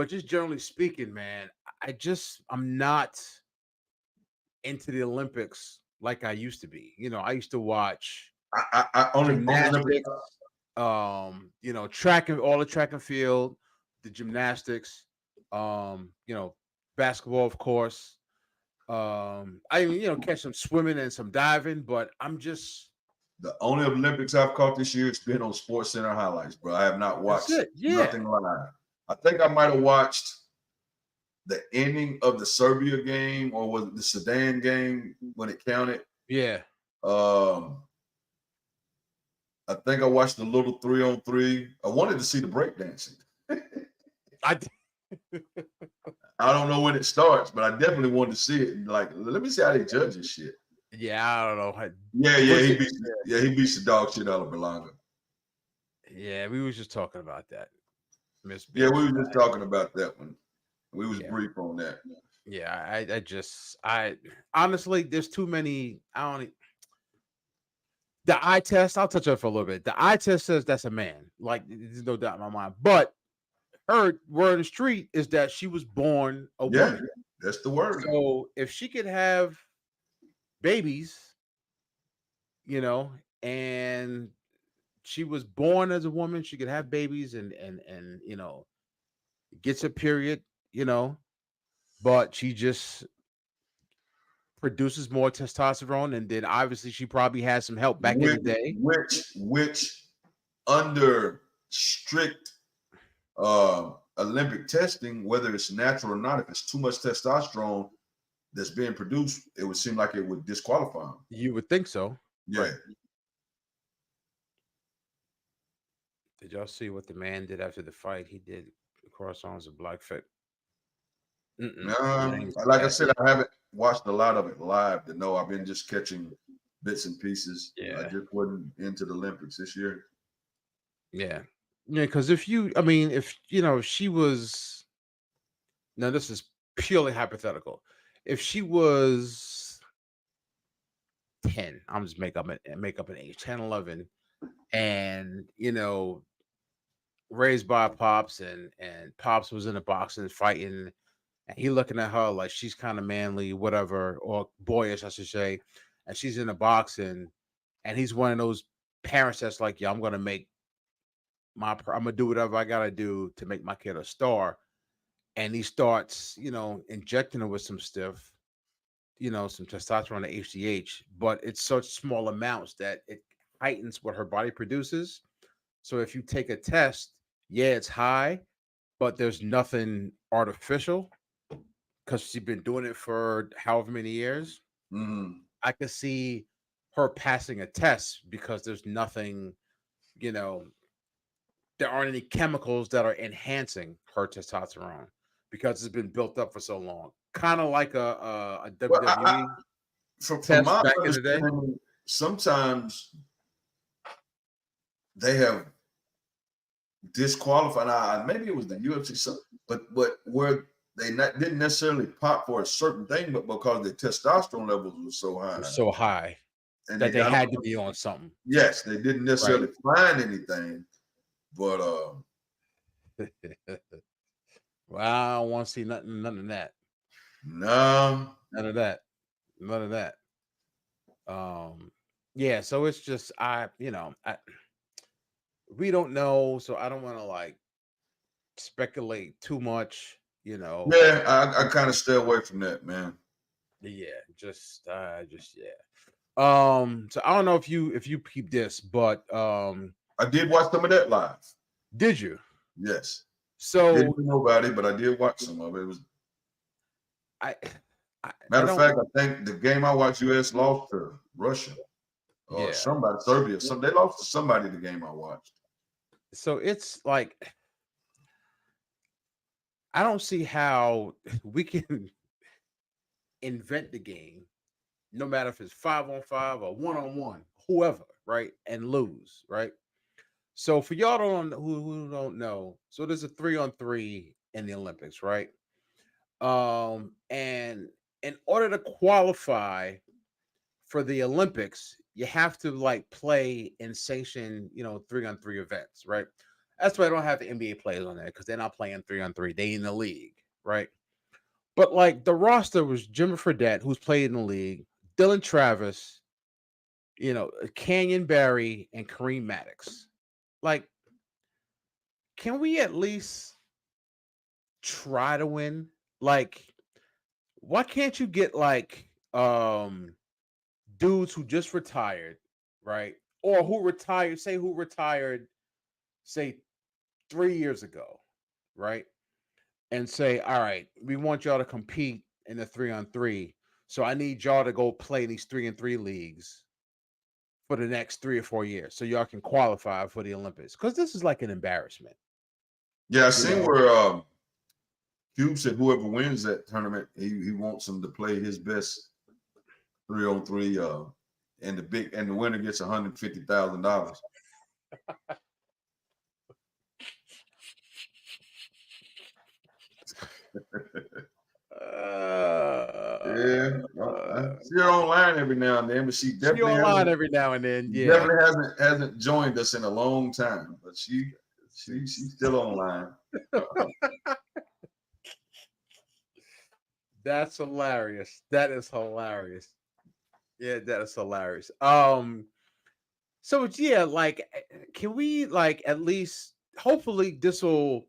just generally speaking, man, I'm not into the Olympics like I used to be. I used to watch I only gymnastics, track and all the track and field, the gymnastics, basketball, of course. I catch some swimming and some diving, but I'm just the only Olympics I've caught this year has been on Sports Center highlights, bro. I have not watched nothing live. I think I might have watched the ending of the Serbia game, or was it the Sudan game when it counted? Yeah. I think I watched the little 3-on-3. I wanted to see the breakdancing. I don't know when it starts, but I definitely wanted to see it. Like, let me see how they judge this shit. Yeah, I don't know. He beats the dog shit out of Berlanga. Yeah, we was just talking about that. Yeah, we were just talking about that one. We was brief on that. Yeah, I honestly, there's too many. The eye test, I'll touch on it for a little bit. The eye test says that's a man. Like, there's no doubt in my mind. But her word on the street is that she was born a woman. That's the word. So if she could have babies, and she was born as a woman, she could have babies and gets a period, but she just produces more testosterone, and then obviously she probably has some help back in the day. Which under strict Olympic testing, whether it's natural or not, if it's too much testosterone that's being produced, it would seem like it would disqualify him. You would think so. Yeah. Right. Did y'all see what the man did after the fight? He did cross arms of black foot. Like I said, I haven't watched a lot of it live to know. I've been just catching bits and pieces. Yeah. I just wasn't into the Olympics this year. Yeah. Yeah, because if she was, now this is purely hypothetical. If she was 10, I'm just make up an age, 10, 11, and raised by pops, and pops was in the boxing fighting, and he looking at her like she's kind of manly, whatever, or boyish, I should say, and she's in the boxing, and he's one of those parents that's like, yeah, I'm gonna do whatever I gotta do to make my kid a star, and he starts, injecting her with some stuff, some testosterone or HGH, but it's such small amounts that it heightens what her body produces. So if you take a test, yeah, it's high, but there's nothing artificial because she's been doing it for however many years. Mm-hmm. I could see her passing a test because there's nothing, you know, there aren't any chemicals that are enhancing her testosterone because it's been built up for so long. Kind of like a Well, WWE from test my back in the day. understanding, sometimes they have disqualified. Maybe it was the UFC, but where they didn't necessarily pop for a certain thing, but because the testosterone levels were so It high, was so high and that they I had don't to know, be on something. yes, they didn't Right. necessarily find anything, but Well, I don't want to see none of that. no, None of that. None of that. Yeah, so it's just we don't know, so I don't want to like speculate too much, yeah, I kind of stay away from that, man. yeah, just yeah. So I don't know if you peep this, but I did watch some of that live. did you? Yes, didn't So know nobody, but I did watch some of it. It was I I matter of don't fact, I think the game I watched, US lost to Russia or yeah. somebody, Serbia. They lost to somebody the game I watched. So it's like I don't see how we can invent the game, no matter if it's 5-on-5 or 1-on-1, whoever, right, and lose, right? So for y'all who don't know, so there's a 3-on-3 in the Olympics, right? And in order to qualify for the Olympics, you have to like play and sanction, 3-on-3 events, right? That's why I don't have the NBA players on there because they're not playing 3-on-3. They in the league, right? But like the roster was Jimmy Fredette, who's played in the league, Dylan Travis, Canyon Barry, and Kareem Maddox. Like, can we at least try to win? Like, why can't you get like dudes who just retired, right? Or who retired, say 3 years ago, right? And say, all right, we want y'all to compete in the 3-on-3. So I need y'all to go play in these 3-on-3 leagues for the next 3 or 4 years so y'all can qualify for the Olympics. Because this is like an embarrassment. Yeah, I You seen know? where Cube said whoever wins that tournament, he wants them to play his best 3-on-3, and the winner gets $150,000. Yeah, I see her online every now and then, but she She definitely online hasn't every now and then. Yeah. definitely hasn't joined us in a long time. But she's still online. That's hilarious. That is hilarious. Yeah, that is hilarious. So it's yeah, like can we like at least hopefully this will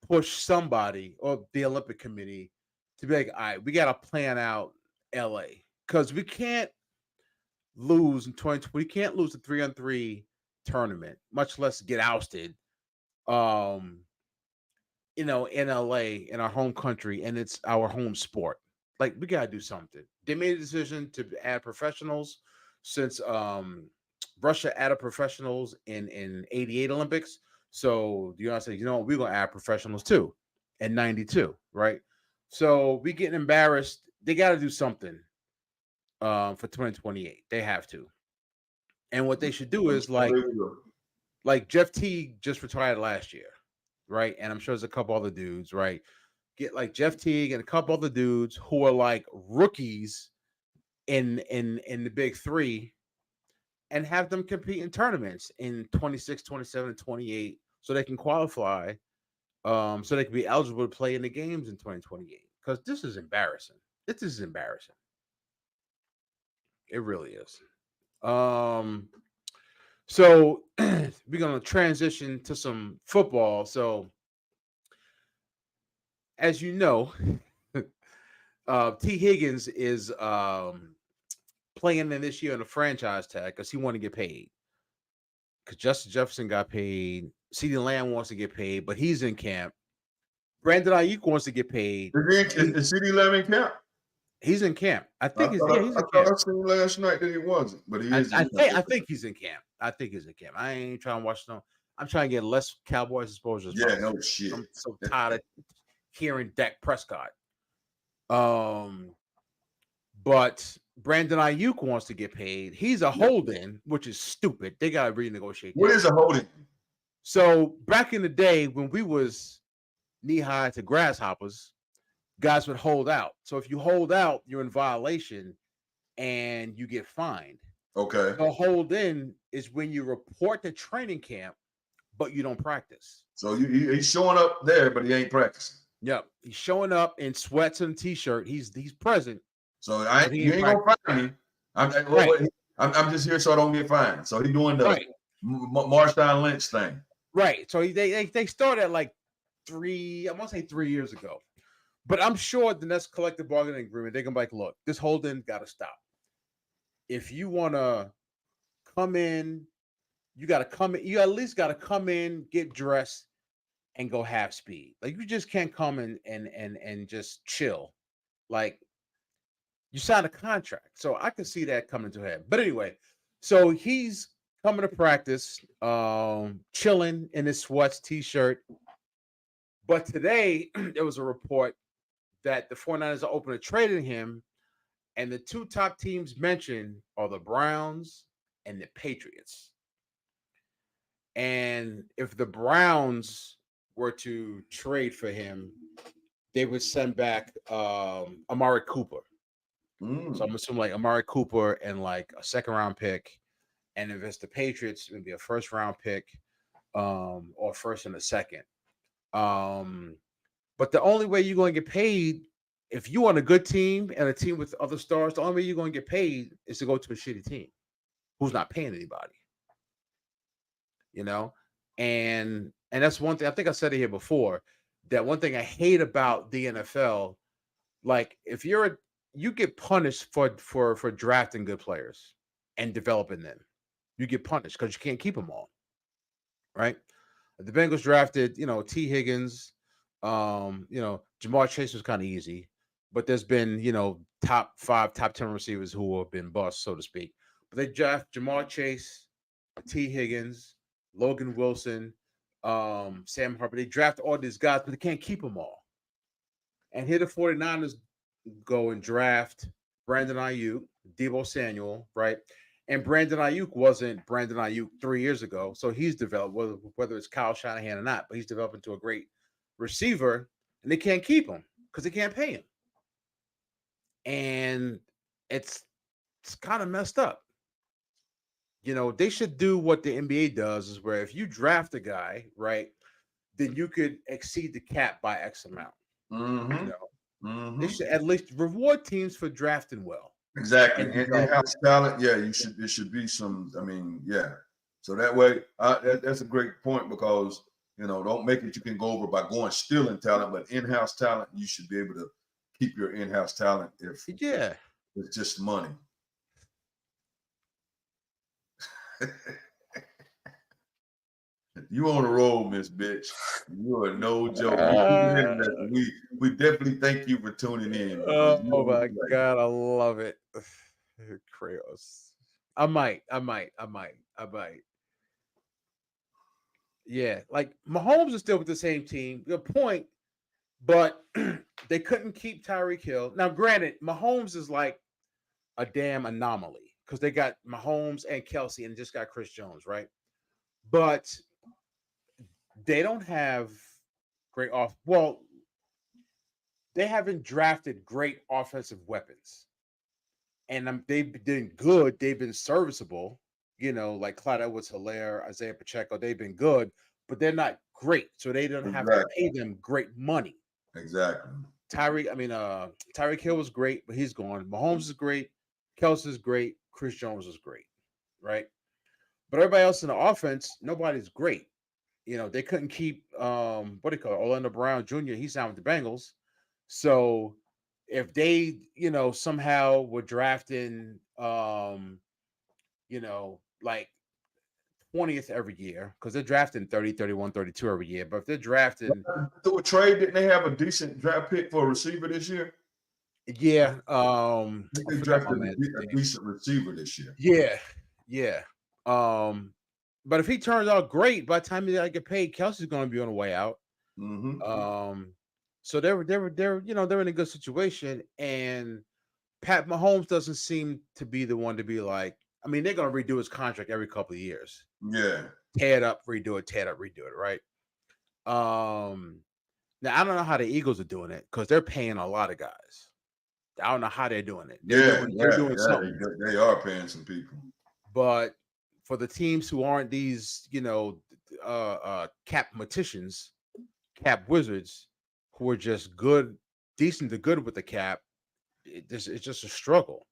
push somebody or the Olympic Committee to be like, all right, we gotta plan out LA. Because we can't lose in 2020, we can't lose the 3-on-3 tournament, much less get ousted. Um, in LA, in our home country, and it's our home sport. Like we gotta do something. They made a decision to add professionals since Russia added professionals in '88 Olympics. So the United States, we're gonna add professionals too in '92, right? So we getting embarrassed. They got to do something for 2028. They have to. And what they should do I'm is sure they will. like Jeff Teague just retired last year, right? And I'm sure there's a couple other dudes, right? Get like Jeff Teague and a couple other dudes who are like rookies in the big three and have them compete in tournaments in 26, 27, and 28 so they can qualify, so they can be eligible to play in the games in 2028. Because this is embarrassing. This is embarrassing. It really is. Um So we're gonna transition to some football. So as you know, T. Higgins is playing in this year on a franchise tag because he want to get paid. Because Justin Jefferson got paid, CeeDee Lamb wants to get paid, but he's in camp. Brandon Ayuk wants to get paid. Is CD Lamb in camp? He's in camp. I I think he's thought he's I in thought camp. I seen last night that he wasn't, but he I, is I in think camp. I think he's in camp. I think he's in camp. I ain't trying to watch no. I'm trying to get less Cowboys exposure as Yeah, possible. no shit. I'm so tired of hearing Dak Prescott. But Brandon Ayuk wants to get paid. He's a hold-in, which is stupid. They gotta renegotiate. What is a holding? So back in the day when we was knee-high to grasshoppers, guys would hold out. So if you hold out, you're in violation and you get fined. Okay. The hold in is when you report to training camp, but you don't practice. So he's showing up there, but he ain't practicing. Yep. He's showing up in sweats and t-shirt. He's present. So he you ain't ain't gonna find me. I'm just here so I don't get fined. So he's doing the Right. Marshawn Lynch thing. Right. So they started like I want to say 3 years ago. But I'm sure the next collective bargaining agreement, they're gonna be like, look, this holding gotta stop. If you wanna come in, you gotta come in, you at least gotta come in, get dressed, and go half speed. Like you just can't come in and just chill. Like you signed a contract. So I can see that coming to head. But anyway, so he's coming to practice, chilling in his sweats, t-shirt. But today there was a report that the 49ers are open to trading him, and the two top teams mentioned are the Browns and the Patriots. And if the Browns were to trade for him, they would send back Amari Cooper. So I'm assuming like Amari Cooper and like a second round pick. And if it's the Patriots, it would be a first round pick, or first and a second. But the only way you're going to get paid, if you on a good team and a team with other stars, the only way you're going to get paid is to go to a shitty team who's not paying anybody. You know, and that's one thing. I think I said it here before. That one thing I hate about the NFL, like if you get punished for drafting good players and developing them, you get punished because you can't keep them all. Right? The Bengals drafted, T. Higgins. Jamar Chase was kind of easy, but there's been, top 5, top 10 receivers who have been bust, so to speak. But they draft Jamar Chase, T. Higgins, Logan Wilson, Sam Harper. They draft all these guys, but they can't keep them all. And here the 49ers go and draft Brandon Ayuk, Deebo Samuel, right? And Brandon Ayuk wasn't Brandon Ayuk 3 years ago. So he's developed, whether it's Kyle Shanahan or not, but he's developed into a great receiver, and they can't keep him because they can't pay him. And it's kind of messed up. They should do what the NBA does, is where if you draft a guy, right, then you could exceed the cap by X amount. They should at least reward teams for drafting well. Exactly. In-house talent, yeah, it should be some, yeah. So that way, that's a great point because, don't make it you can go over by going stealing talent, but in-house talent, you should be able to keep your in-house talent if it's just money. You on the road, Miss Bitch. You are no joke. We definitely thank you for tuning in. Oh my God, I love it. Kratos. I might. Yeah, like Mahomes is still with the same team. Good point, but they couldn't keep Tyreek Hill. Now, granted, Mahomes is like a damn anomaly because they got Mahomes and Kelsey and just got Chris Jones, right? But they don't have great well, they haven't drafted great offensive weapons. And they've been good. They've been serviceable, like Clyde Edwards-Helaire, Isaiah Pacheco. They've been good, but they're not great. So they don't have to pay them great money. Exactly. Tyreek Hill was great, but he's gone. Mahomes is great. Kelsey is great. Chris Jones is great, right? But everybody else in the offense, nobody's great. They couldn't keep what do you call it? Orlando Brown Jr. He signed with the Bengals. So if they, somehow were drafting like 20th every year, because they're drafting 30, 31, 32 every year. But if they're drafting Through a trade, didn't they have a decent draft pick for a receiver this year? yeah, I think I they forgot my drafted man's a name. decent receiver this year. Yeah. But if he turns out great, by the time he get paid, Kelsey's gonna be on the way out. Mm-hmm. So they're in a good situation, and Pat Mahomes doesn't seem to be the one to be like. I mean, they're gonna redo his contract every couple of years. Yeah. Tear it up, redo it, tear it up, redo it, right? Now I don't know how the Eagles are doing it because they're paying a lot of guys. I don't know how they're doing it. They're doing something. They are paying some people. But for the teams who aren't these, cap magicians, cap wizards, who are just good, decent to good with the cap, it's just a struggle,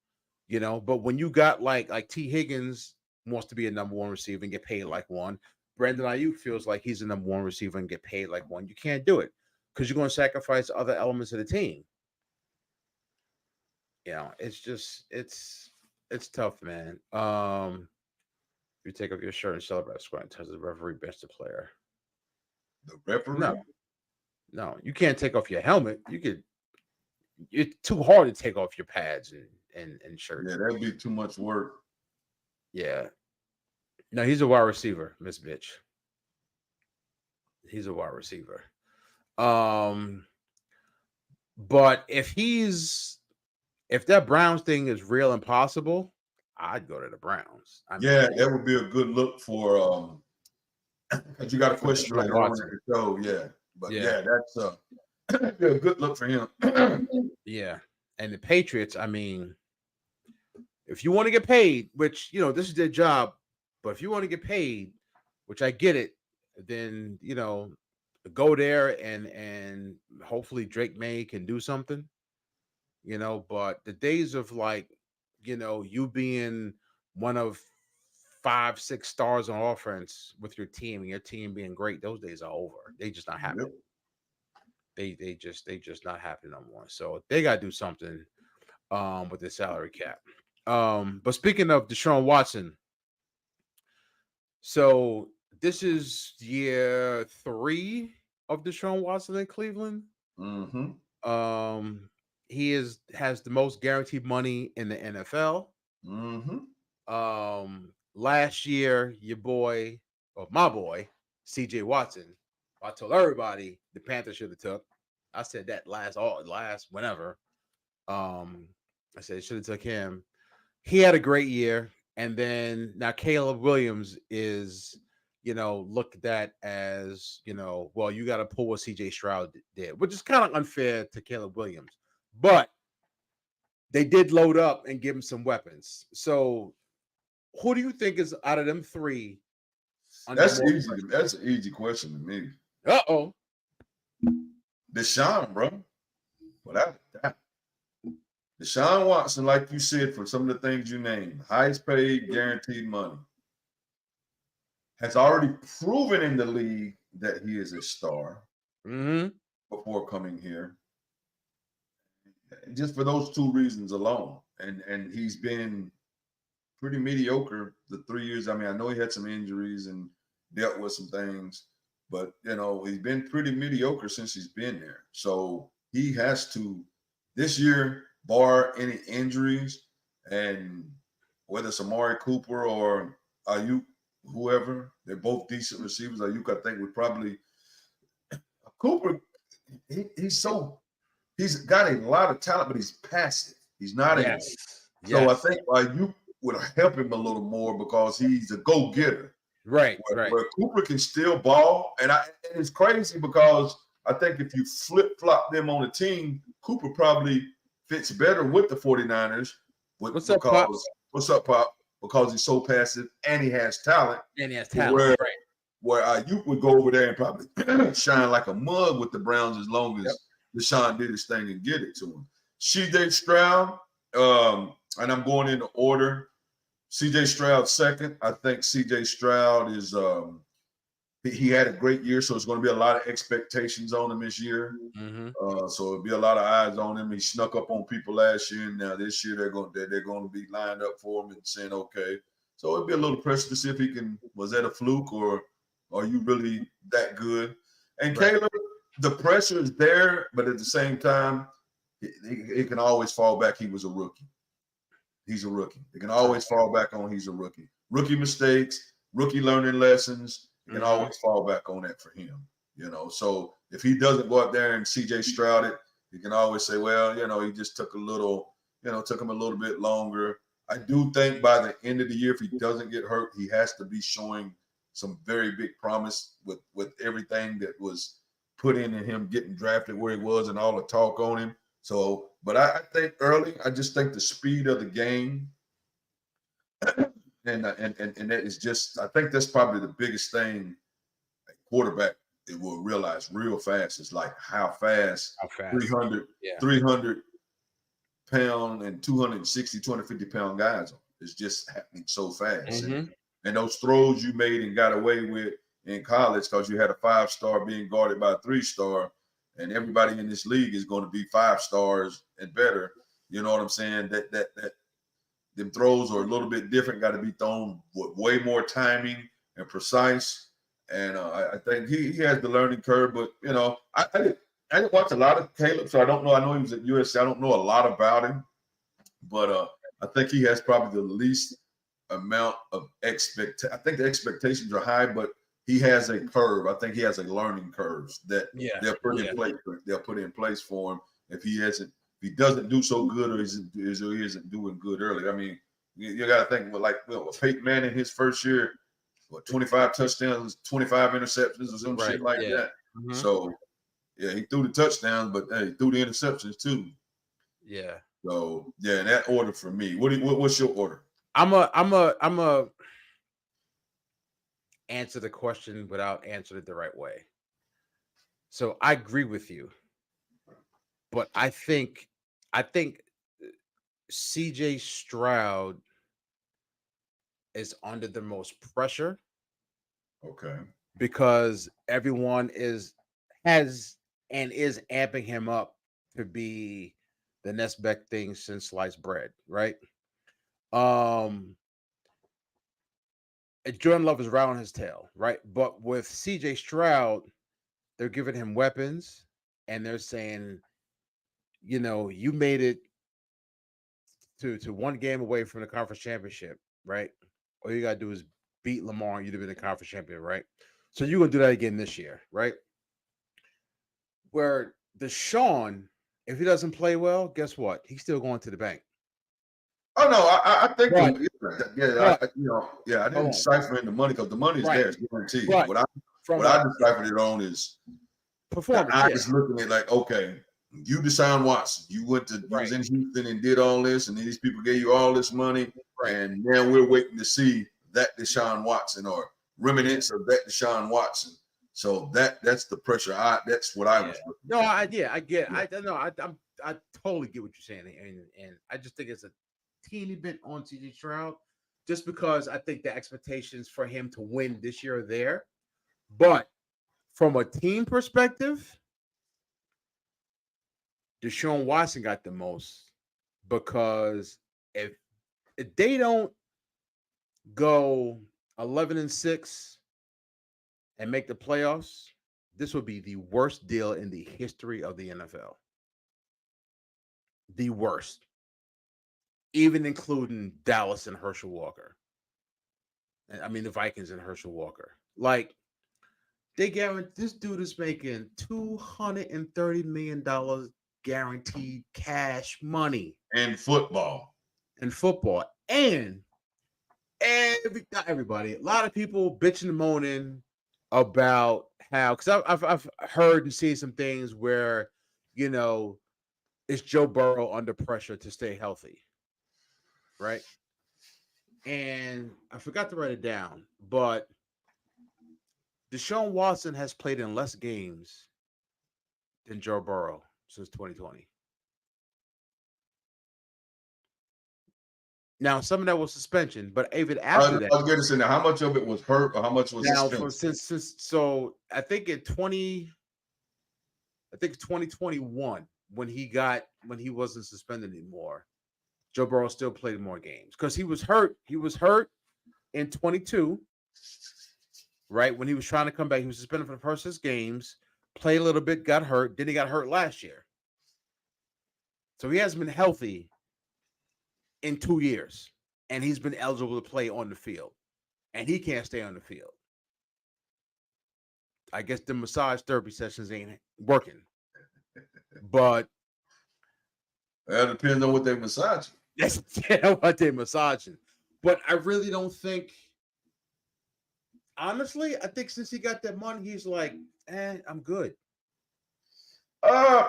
But when you got like T. Higgins wants to be a number one receiver and get paid like one, Brandon Ayuk feels like he's a number one receiver and get paid like one. You can't do it because you're going to sacrifice other elements of the team. It's just it's tough, man. You take off your shirt and celebrate squad tells the referee best the player. The referee? No, you can't take off your helmet. It's too hard to take off your pads and shirt. Yeah, that'd be too much work. Yeah. No, he's a wide receiver, Miss Bitch. He's a wide receiver. But if that Browns thing is real and possible, I'd go to the Browns. That would be a good look for because you got a question later on in the show. Yeah. But that's a good look for him. Yeah. And the Patriots, I mean, if you want to get paid, which this is their job, but if you want to get paid, which I get it, then go there and hopefully Drake May can do something. But the days of you being one of 5-6 stars on offense with your team and your team being great, those days are over. They just not happening. Yep. They just not happening no more. So they gotta do something with the salary cap. But speaking of Deshaun Watson, so this is year 3 of Deshaun Watson in Cleveland. Mm-hmm. He has the most guaranteed money in the NFL. Mm-hmm. Last year, my boy, CJ Watson, I told everybody the Panthers should have took. I said that last whenever. I said should have took him. He had a great year, and then now Caleb Williams is, looked at as, well, you got to pull what CJ Stroud did, which is kind of unfair to Caleb Williams. But they did load up and give him some weapons. So who do you think is out of them 3? That's easy. That's an easy question to me. Uh-oh. Deshaun, bro. Without that. Deshaun Watson, like you said, for some of the things you named, highest paid, guaranteed money, has already proven in the league that he is a star before coming here. Just for those 2 reasons alone. And he's been pretty mediocre the 3 years. I mean, I know he had some injuries and dealt with some things, but he's been pretty mediocre since he's been there. So he has to this year, bar any injuries, and whether it's Amari Cooper or Ayuk, whoever, they're both decent receivers. Ayuk, I think, would probably Cooper. He's got a lot of talent, but he's passive. He's not So I think Ayuk would help him a little more because he's a go-getter. Right. Where Cooper can still ball. And it's crazy because I think if you flip-flop them on the team, Cooper probably fits better with the 49ers. What's up, Pop? What's up, Pop? Because he's so passive and he has talent. Where Ayuk would go over there and probably shine like a mug with the Browns as long as Deshaun did his thing and get it to him. CJ Stroud, and I'm going in order. CJ Stroud second. I think CJ Stroud is he had a great year, so it's going to be a lot of expectations on him this year. Mm-hmm. So it'll be a lot of eyes on him. He snuck up on people last year, and now this year they're going to be lined up for him and saying, okay. So it'll be a little pressure to see if he can. Was that a fluke or are you really that good? And Right. Caleb, the pressure is there, but at the same time, he can always fall back. He was a rookie. He's a rookie. They can always fall back on he's a rookie. Rookie mistakes, rookie learning lessons. You can always fall back on that for him. So if he doesn't go out there and CJ Stroud it, you can always say, well, he just took him a little bit longer. I do think by the end of the year, if he doesn't get hurt, he has to be showing some very big promise with everything that was put in him getting drafted where he was and all the talk on him. So, but I think early, I just think the speed of the game, and that is just, I think that's probably the biggest thing a quarterback it will realize real fast is like how fast 300 pound and 260, 250 pound guys are. It's just happening so fast. And those throws you made and got away with in college because you had a 5-star being guarded by a 3-star, and everybody in this league is going to be 5 stars and better. You know what I'm saying? That them throws are a little bit different. Got to be thrown with way more timing and precise. And I think he has the learning curve. But I didn't watch a lot of Caleb, so I don't know. I know he was at USC. I don't know a lot about him, but I think he has probably the least amount of I think the expectations are high, but he has a curve. I think he has a learning curve that they'll put in place. They'll put in place for him if he doesn't do so good or he isn't doing good early. I mean, you got to think Peyton Manning his first year, 25 touchdowns, 25 interceptions, or some shit like that. So yeah, he threw the touchdowns, but he threw the interceptions too. Yeah. So yeah, in that order for me. What's your order? I'm a answer the question without answering it the right way. So I agree with you, but I think CJ Stroud is under the most pressure. Okay. Because everyone is amping him up to be the next best thing since sliced bread, right? Jordan Love is right on his tail, right? But with CJ Stroud, they're giving him weapons and they're saying, you made it to one game away from the conference championship, right? All you gotta do is beat Lamar and you'd have been the conference champion, right? So you're gonna do that again this year, right? Where Deshaun, if he doesn't play well, guess what? He's still going to the bank. Oh no, I think I didn't cipher in the money because the money is there, it's guaranteed. What I deciphered it on is performance. I was looking at like, okay, you Deshaun Watson, you was in Houston and did all this, and these people gave you all this money, and now we're waiting to see that Deshaun Watson or remnants of that Deshaun Watson. So that's the pressure. That's what I was looking. No, I get it. I totally get what you're saying, and I just think it's a teeny bit on CJ Stroud, just because I think the expectations for him to win this year are there. But from a team perspective, Deshaun Watson got the most, because if they don't go 11-6 and make the playoffs, this would be the worst deal in the history of the NFL. The worst. Even including Dallas and Herschel Walker. I mean, the Vikings and Herschel Walker. Like, they guarantee this dude is making $230 million guaranteed cash money. In football. And not everybody, a lot of people bitching and moaning about how, because I've heard and seen some things where, is Joe Burrow under pressure to stay healthy, right? And I forgot to write it down, but Deshaun Watson has played in less games than Joe Burrow since 2020. Now, some of that was suspension, but even I after was, that, I was getting to say now, how much of it was hurt or how much was now from suspension? since so I think in 20, I think 2021 when he wasn't suspended anymore, Joe Burrow still played more games because he was hurt. He was hurt in 22, right? When he was trying to come back, he was suspended for the first 6 games, played a little bit, got hurt, then he got hurt last year. So he hasn't been healthy in 2 years, and he's been eligible to play on the field, and he can't stay on the field. I guess the massage therapy sessions ain't working, but That depends on what they massage. that's what they're massaging. But I really don't think, honestly, I think since he got that money, he's like, I'm good. Uh,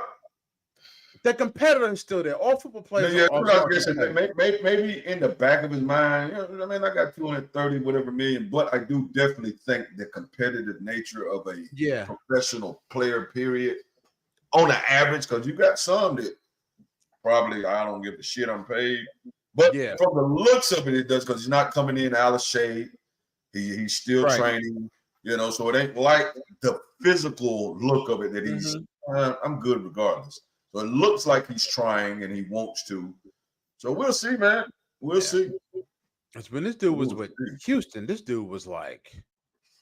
The competitor is still there. All football players yeah, are I was gonna say, competitive. maybe in the back of his mind, I mean, I got 230 whatever million, but I do definitely think the competitive nature of a Yeah. professional player, period, on the average, because you got some that probably I don't give a shit I'm paid. But Yeah. from the looks of it, it does because he's not coming in out of shape. He's still Right. training, so it ain't like the physical look of it that he's I'm good regardless. So it looks like he's trying and he wants to. So we'll see, man. We'll see. It's when this dude was We'll with see. Houston, this dude was like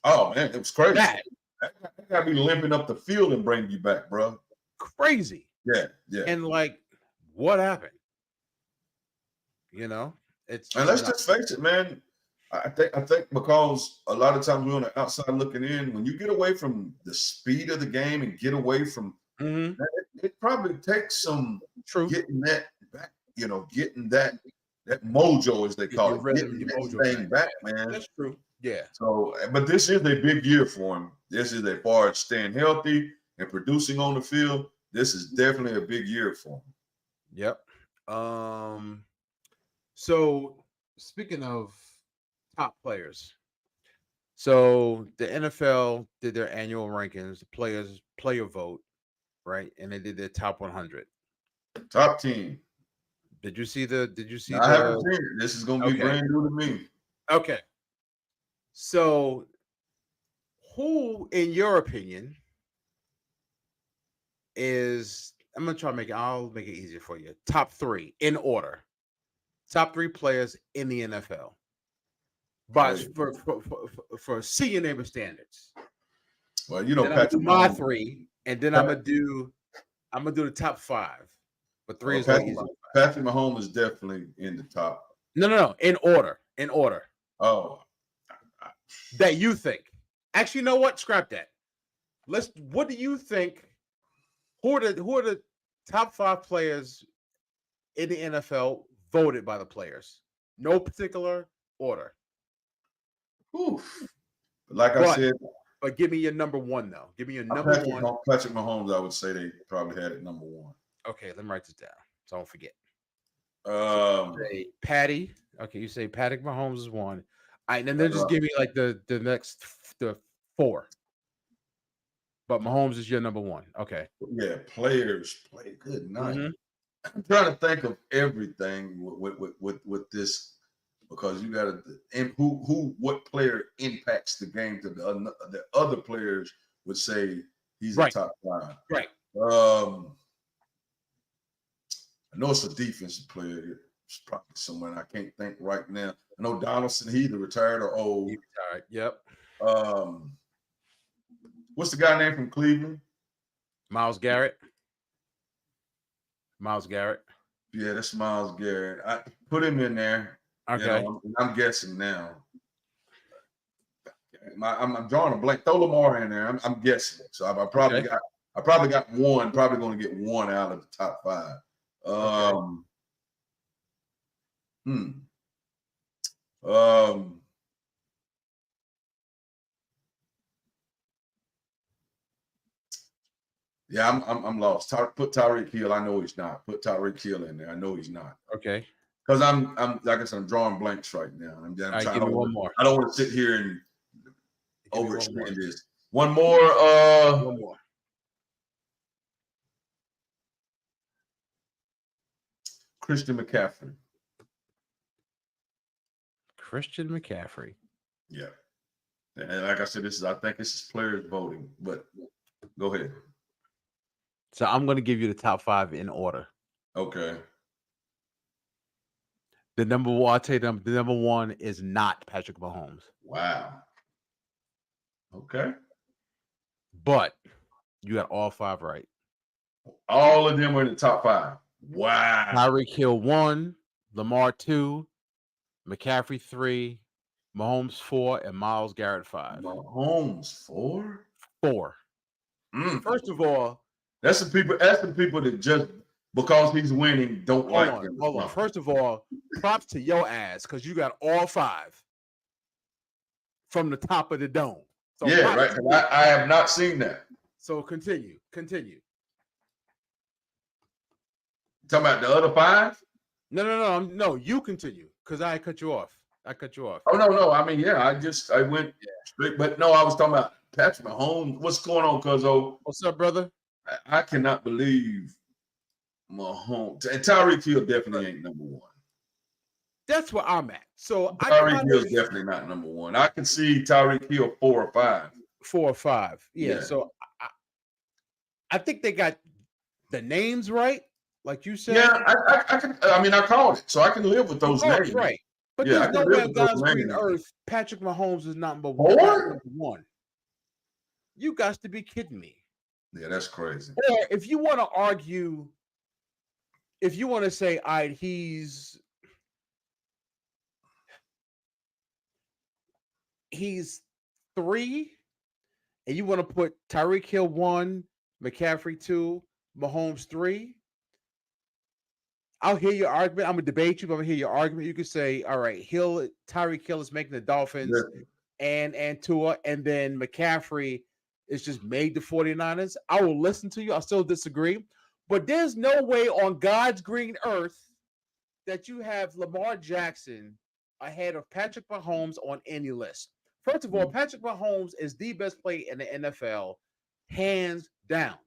Oh man, it was crazy. that That gotta be limping up the field and bring you back, bro. crazy. Yeah. And like, what happened? It's And just let's not. just face it, man. I think because a lot of times we're on the outside looking in, when you get away from the speed of the game and get away from Mhm. it probably takes some True. getting that back, getting that mojo as they Get call your it, rhythm, getting your that mojo thing back, man. That's true. Yeah. So, but this is a big year for him. This is as far as staying healthy and producing on the field. This is definitely a big year for him. Yep. So speaking of top players, so the NFL did their annual rankings, the player vote, right? And they did their top 100. Top team. Did you see the? Did you see I haven't the? seen it. This is going to be Okay. brand new to me. Okay. So, who, in your opinion, is? I'm gonna try to make it. I'll make it easier for you. Top 3 in order. Top 3 players in the NFL, but Hey, for senior neighbor standards. well, Then I'm gonna do Patrick my Mahomes. 3, and then I'm gonna do the top 5. But 3 is a little easier. Patrick Mahomes is definitely in the top. No. In order. In order. Oh, That you think. Actually, you know what? Scrap that. What do you think? Who are the top 5 players in the NFL voted by the players? No particular order. oof. Like I said, But give me your number 1 though. Give me your number 1. Patrick Mahomes, I would say they probably had it number 1. Okay, let me write this down so I don't forget. Say Patty. Okay, you say Patrick Mahomes is 1. All right, and then just give me like the next 4. But Mahomes is your number 1. Okay. Yeah, players play good night. Mm-hmm. I'm trying to think of everything with this because you got to and what player impacts the game to the other players would say he's a top 5. Right. I know it's a defensive player. It's probably someone I can't think right now. I know Donaldson, he either retired or old. He retired. Yep. What's the guy name from Cleveland? Myles Garrett. Yeah, that's Myles Garrett. I put him in there. Okay. I'm guessing now. I'm drawing a blank. Throw Lamar in there. I'm guessing. So I probably got one. Probably going to get one out of the top 5. Yeah, I'm lost. Put Tyreek Hill. I know he's not. Put Tyreek Hill in there. I know he's not. Okay. Because I'm like I said, I'm drawing blanks right now. I'm trying. Give me one more. I don't want to sit here and overextend this. One more. One more. Christian McCaffrey. Christian McCaffrey. Yeah. And like I said, I think this is players voting, but go ahead. So I'm going to give you the top 5 in order. Okay. The number one, I'll tell you the number 1 is not Patrick Mahomes. Wow. Okay. But you got all 5 right. All of them were in the top 5. Wow. Tyreek Hill 1, Lamar 2, McCaffrey 3, Mahomes 4, and Myles Garrett 5. Mahomes 4? 4. First of all, that's the people that just because he's winning don't like him. Hold on. First of all, props to your ass because you got all 5 from the top of the dome. So yeah, right. I have not seen that. So continue. Talking about the other 5? No. You continue because I cut you off. Oh no. I mean, yeah, I went straight, but no, I was talking about Patrick Mahomes. What's going on, Cuzzo? What's up, brother? I cannot believe Mahomes and Tyreek Hill definitely ain't number 1. That's where I'm at. So Tyreek Hill is definitely not number 1. I can see Tyreek Hill 4 or 5. 4 or 5. Yeah. So I think they got the names right, like you said. Yeah, I can. I mean, I called it, so I can live with those names. Right. But there's no way on God's green earth Patrick Mahomes is number 1. You got to be kidding me. Yeah, that's crazy. Or if you want to argue, if you want to say, all right, he's 3, and you want to put Tyreek Hill 1, McCaffrey 2, Mahomes 3. I'll hear your argument. I'm gonna debate you, but I'm gonna hear your argument. You could say, all right, Tyreek Hill is making the Dolphins and Tua, and then McCaffrey is just made the 49ers. I will listen to you. I'll still disagree. But there's no way on God's green earth that you have Lamar Jackson ahead of Patrick Mahomes on any list. First of all, Patrick Mahomes is the best player in the NFL, hands down.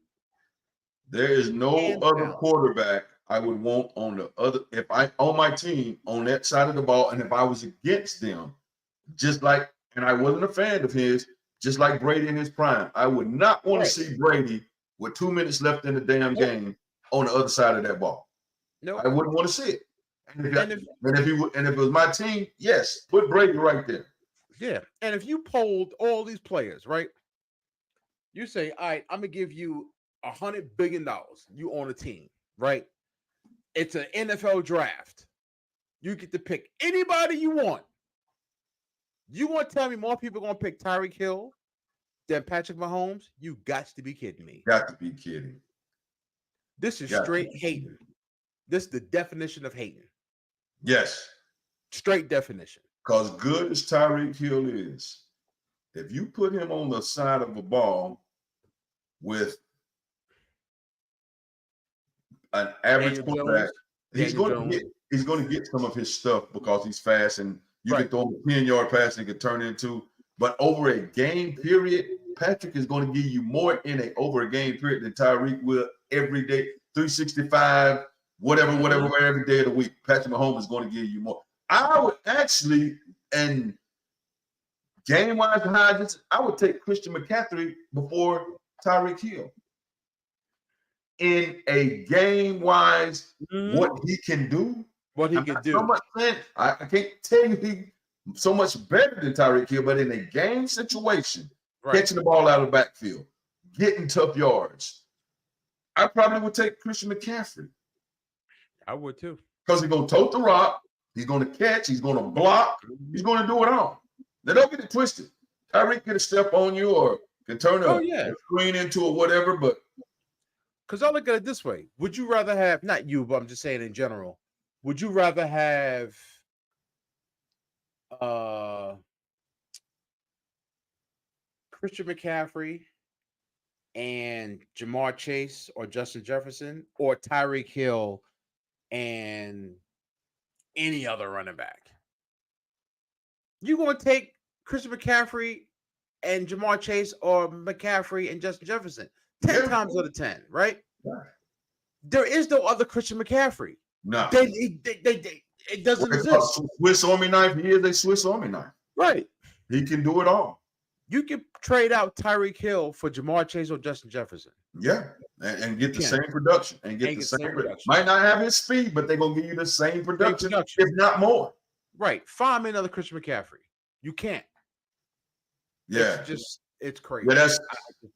There is no other quarterback I would want on the other, if I on my team on that side of the ball, and if I was against them, just like, and I wasn't a fan of his, just like Brady in his prime, I would not want to see Brady with 2 minutes left in the damn game on the other side of that ball. No, I wouldn't want to see it. And if it was my team, yes, put Brady right there. Yeah, and if you polled all these players, right? You say, all right, I'm gonna give you $100 billion. You own a team, right? It's an NFL draft. You get to pick anybody you want. You want to tell me more people are going to pick Tyreek Hill than Patrick Mahomes? You got to be kidding me. Got to be kidding. This is straight hating. This is the definition of hating. Yes. Straight definition. Because good as Tyreek Hill is, if you put him on the side of a ball with an average quarterback, he's going to get some of his stuff because he's fast, and you can throw him a 10-yard pass and he can turn into. But over a game period, Patrick is going to give you more over a game period than Tyreek will every day, 365, whatever, every day of the week. Patrick Mahomes is going to give you more. I would actually, and game-wise, I would take Christian McCaffrey before Tyreek Hill. In a game-wise, what he can do. What he can do. So much, I can't tell you he's so much better than Tyreek Hill, but in a game situation, catching the ball out of the backfield, getting tough yards, I probably would take Christian McCaffrey. I would too. Because he's going to tote the rock, he's going to catch, he's going to block, he's going to do it all. Now, don't get it twisted. Tyreek can step on you or can turn a screen into or whatever, but because I look at it this way. Would you rather have, not you, but I'm just saying in general, would you rather have Christian McCaffrey and Jamar Chase or Justin Jefferson, or Tyreek Hill and any other running back? You going to take Christian McCaffrey and Jamar Chase or McCaffrey and Justin Jefferson 10 times out of 10, right? There is no other Christian McCaffrey. No. It doesn't It's exist. a Swiss Army knife. He is a Swiss Army knife. Right. He can do it all. You can trade out Tyreek Hill for Jamar Chase or Justin Jefferson. Yeah, and get the can. same production and get And the get same same production. production. Might not have his speed, but they're gonna give you the same production, if not more. Right. Find me another Christian McCaffrey. You can't. Yeah, it's crazy. Yeah, that's.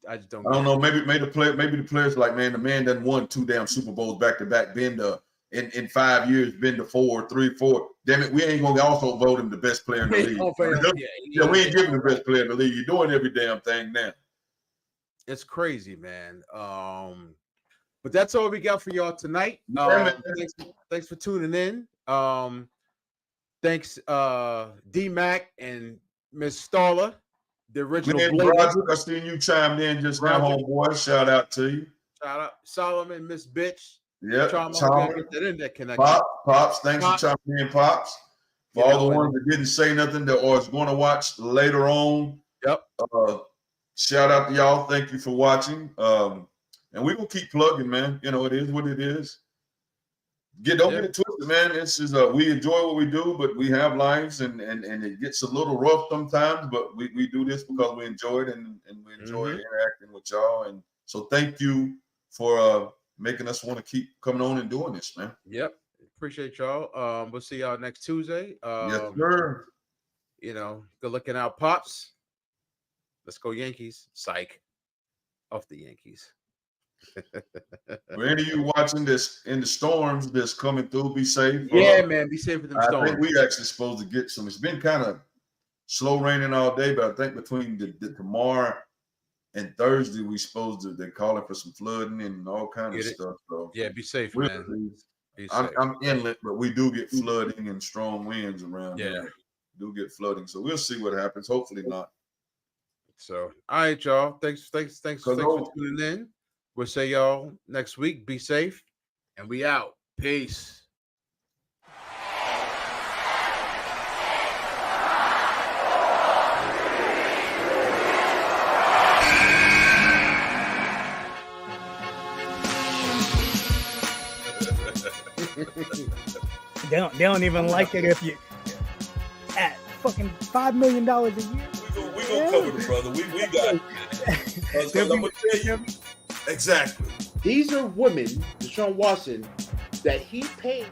I just don't. I don't know. Maybe the players like, man, the man done won 2 damn Super Bowls back to back. Been to in 5 years, been to 4, 3, 4. Damn it, we ain't gonna also vote him the best player in the league. Yeah, we ain't giving the best player in the league. You're doing every damn thing now. It's crazy, man. But that's all we got for y'all tonight. Thanks for tuning in. Thanks, D-Mac and Miss Starla, the original Blazer. I seen you chimed in just now, homeboy. Shout out to you. Shout out Solomon, Miss Bitch. Yeah, get that in that connection. Pops, thanks for chiming in, Pops. For all the ones that didn't say nothing that or is going to watch later on. Yep. Shout out to y'all. Thank you for watching. And we will keep plugging, man. You know, it is what it is. Don't get it twisted, man. This is we enjoy what we do, but we have lives and it gets a little rough sometimes, but we do this because we enjoy it and we enjoy interacting with y'all. And so thank you for making us want to keep coming on and doing this, man. Yep. Appreciate y'all. We'll see y'all next Tuesday. Yes, sir. You know, good looking out, Pops. Let's go Yankees. Psych. Off the Yankees. For any of you watching this in the storms that's coming through, be safe. Yeah, man, be safe with them storms. I think we actually supposed to get some. It's been kind of slow raining all day, but I think between the tomorrow and Thursday, we supposed to. They're calling for some flooding and all kind of stuff. So yeah, be safe, man. Be safe. I'm inlet, but we do get flooding and strong winds around. Yeah, here. We do get flooding, so we'll see what happens. Hopefully not. So, all right, y'all. Thanks for tuning in. We'll see y'all next week. Be safe, and we out. Peace. They don't even like it if you at fucking $5 million a year. We gonna cover the brother. We got it. I'm gonna tell you exactly. These are women, Deshaun Watson, that he paid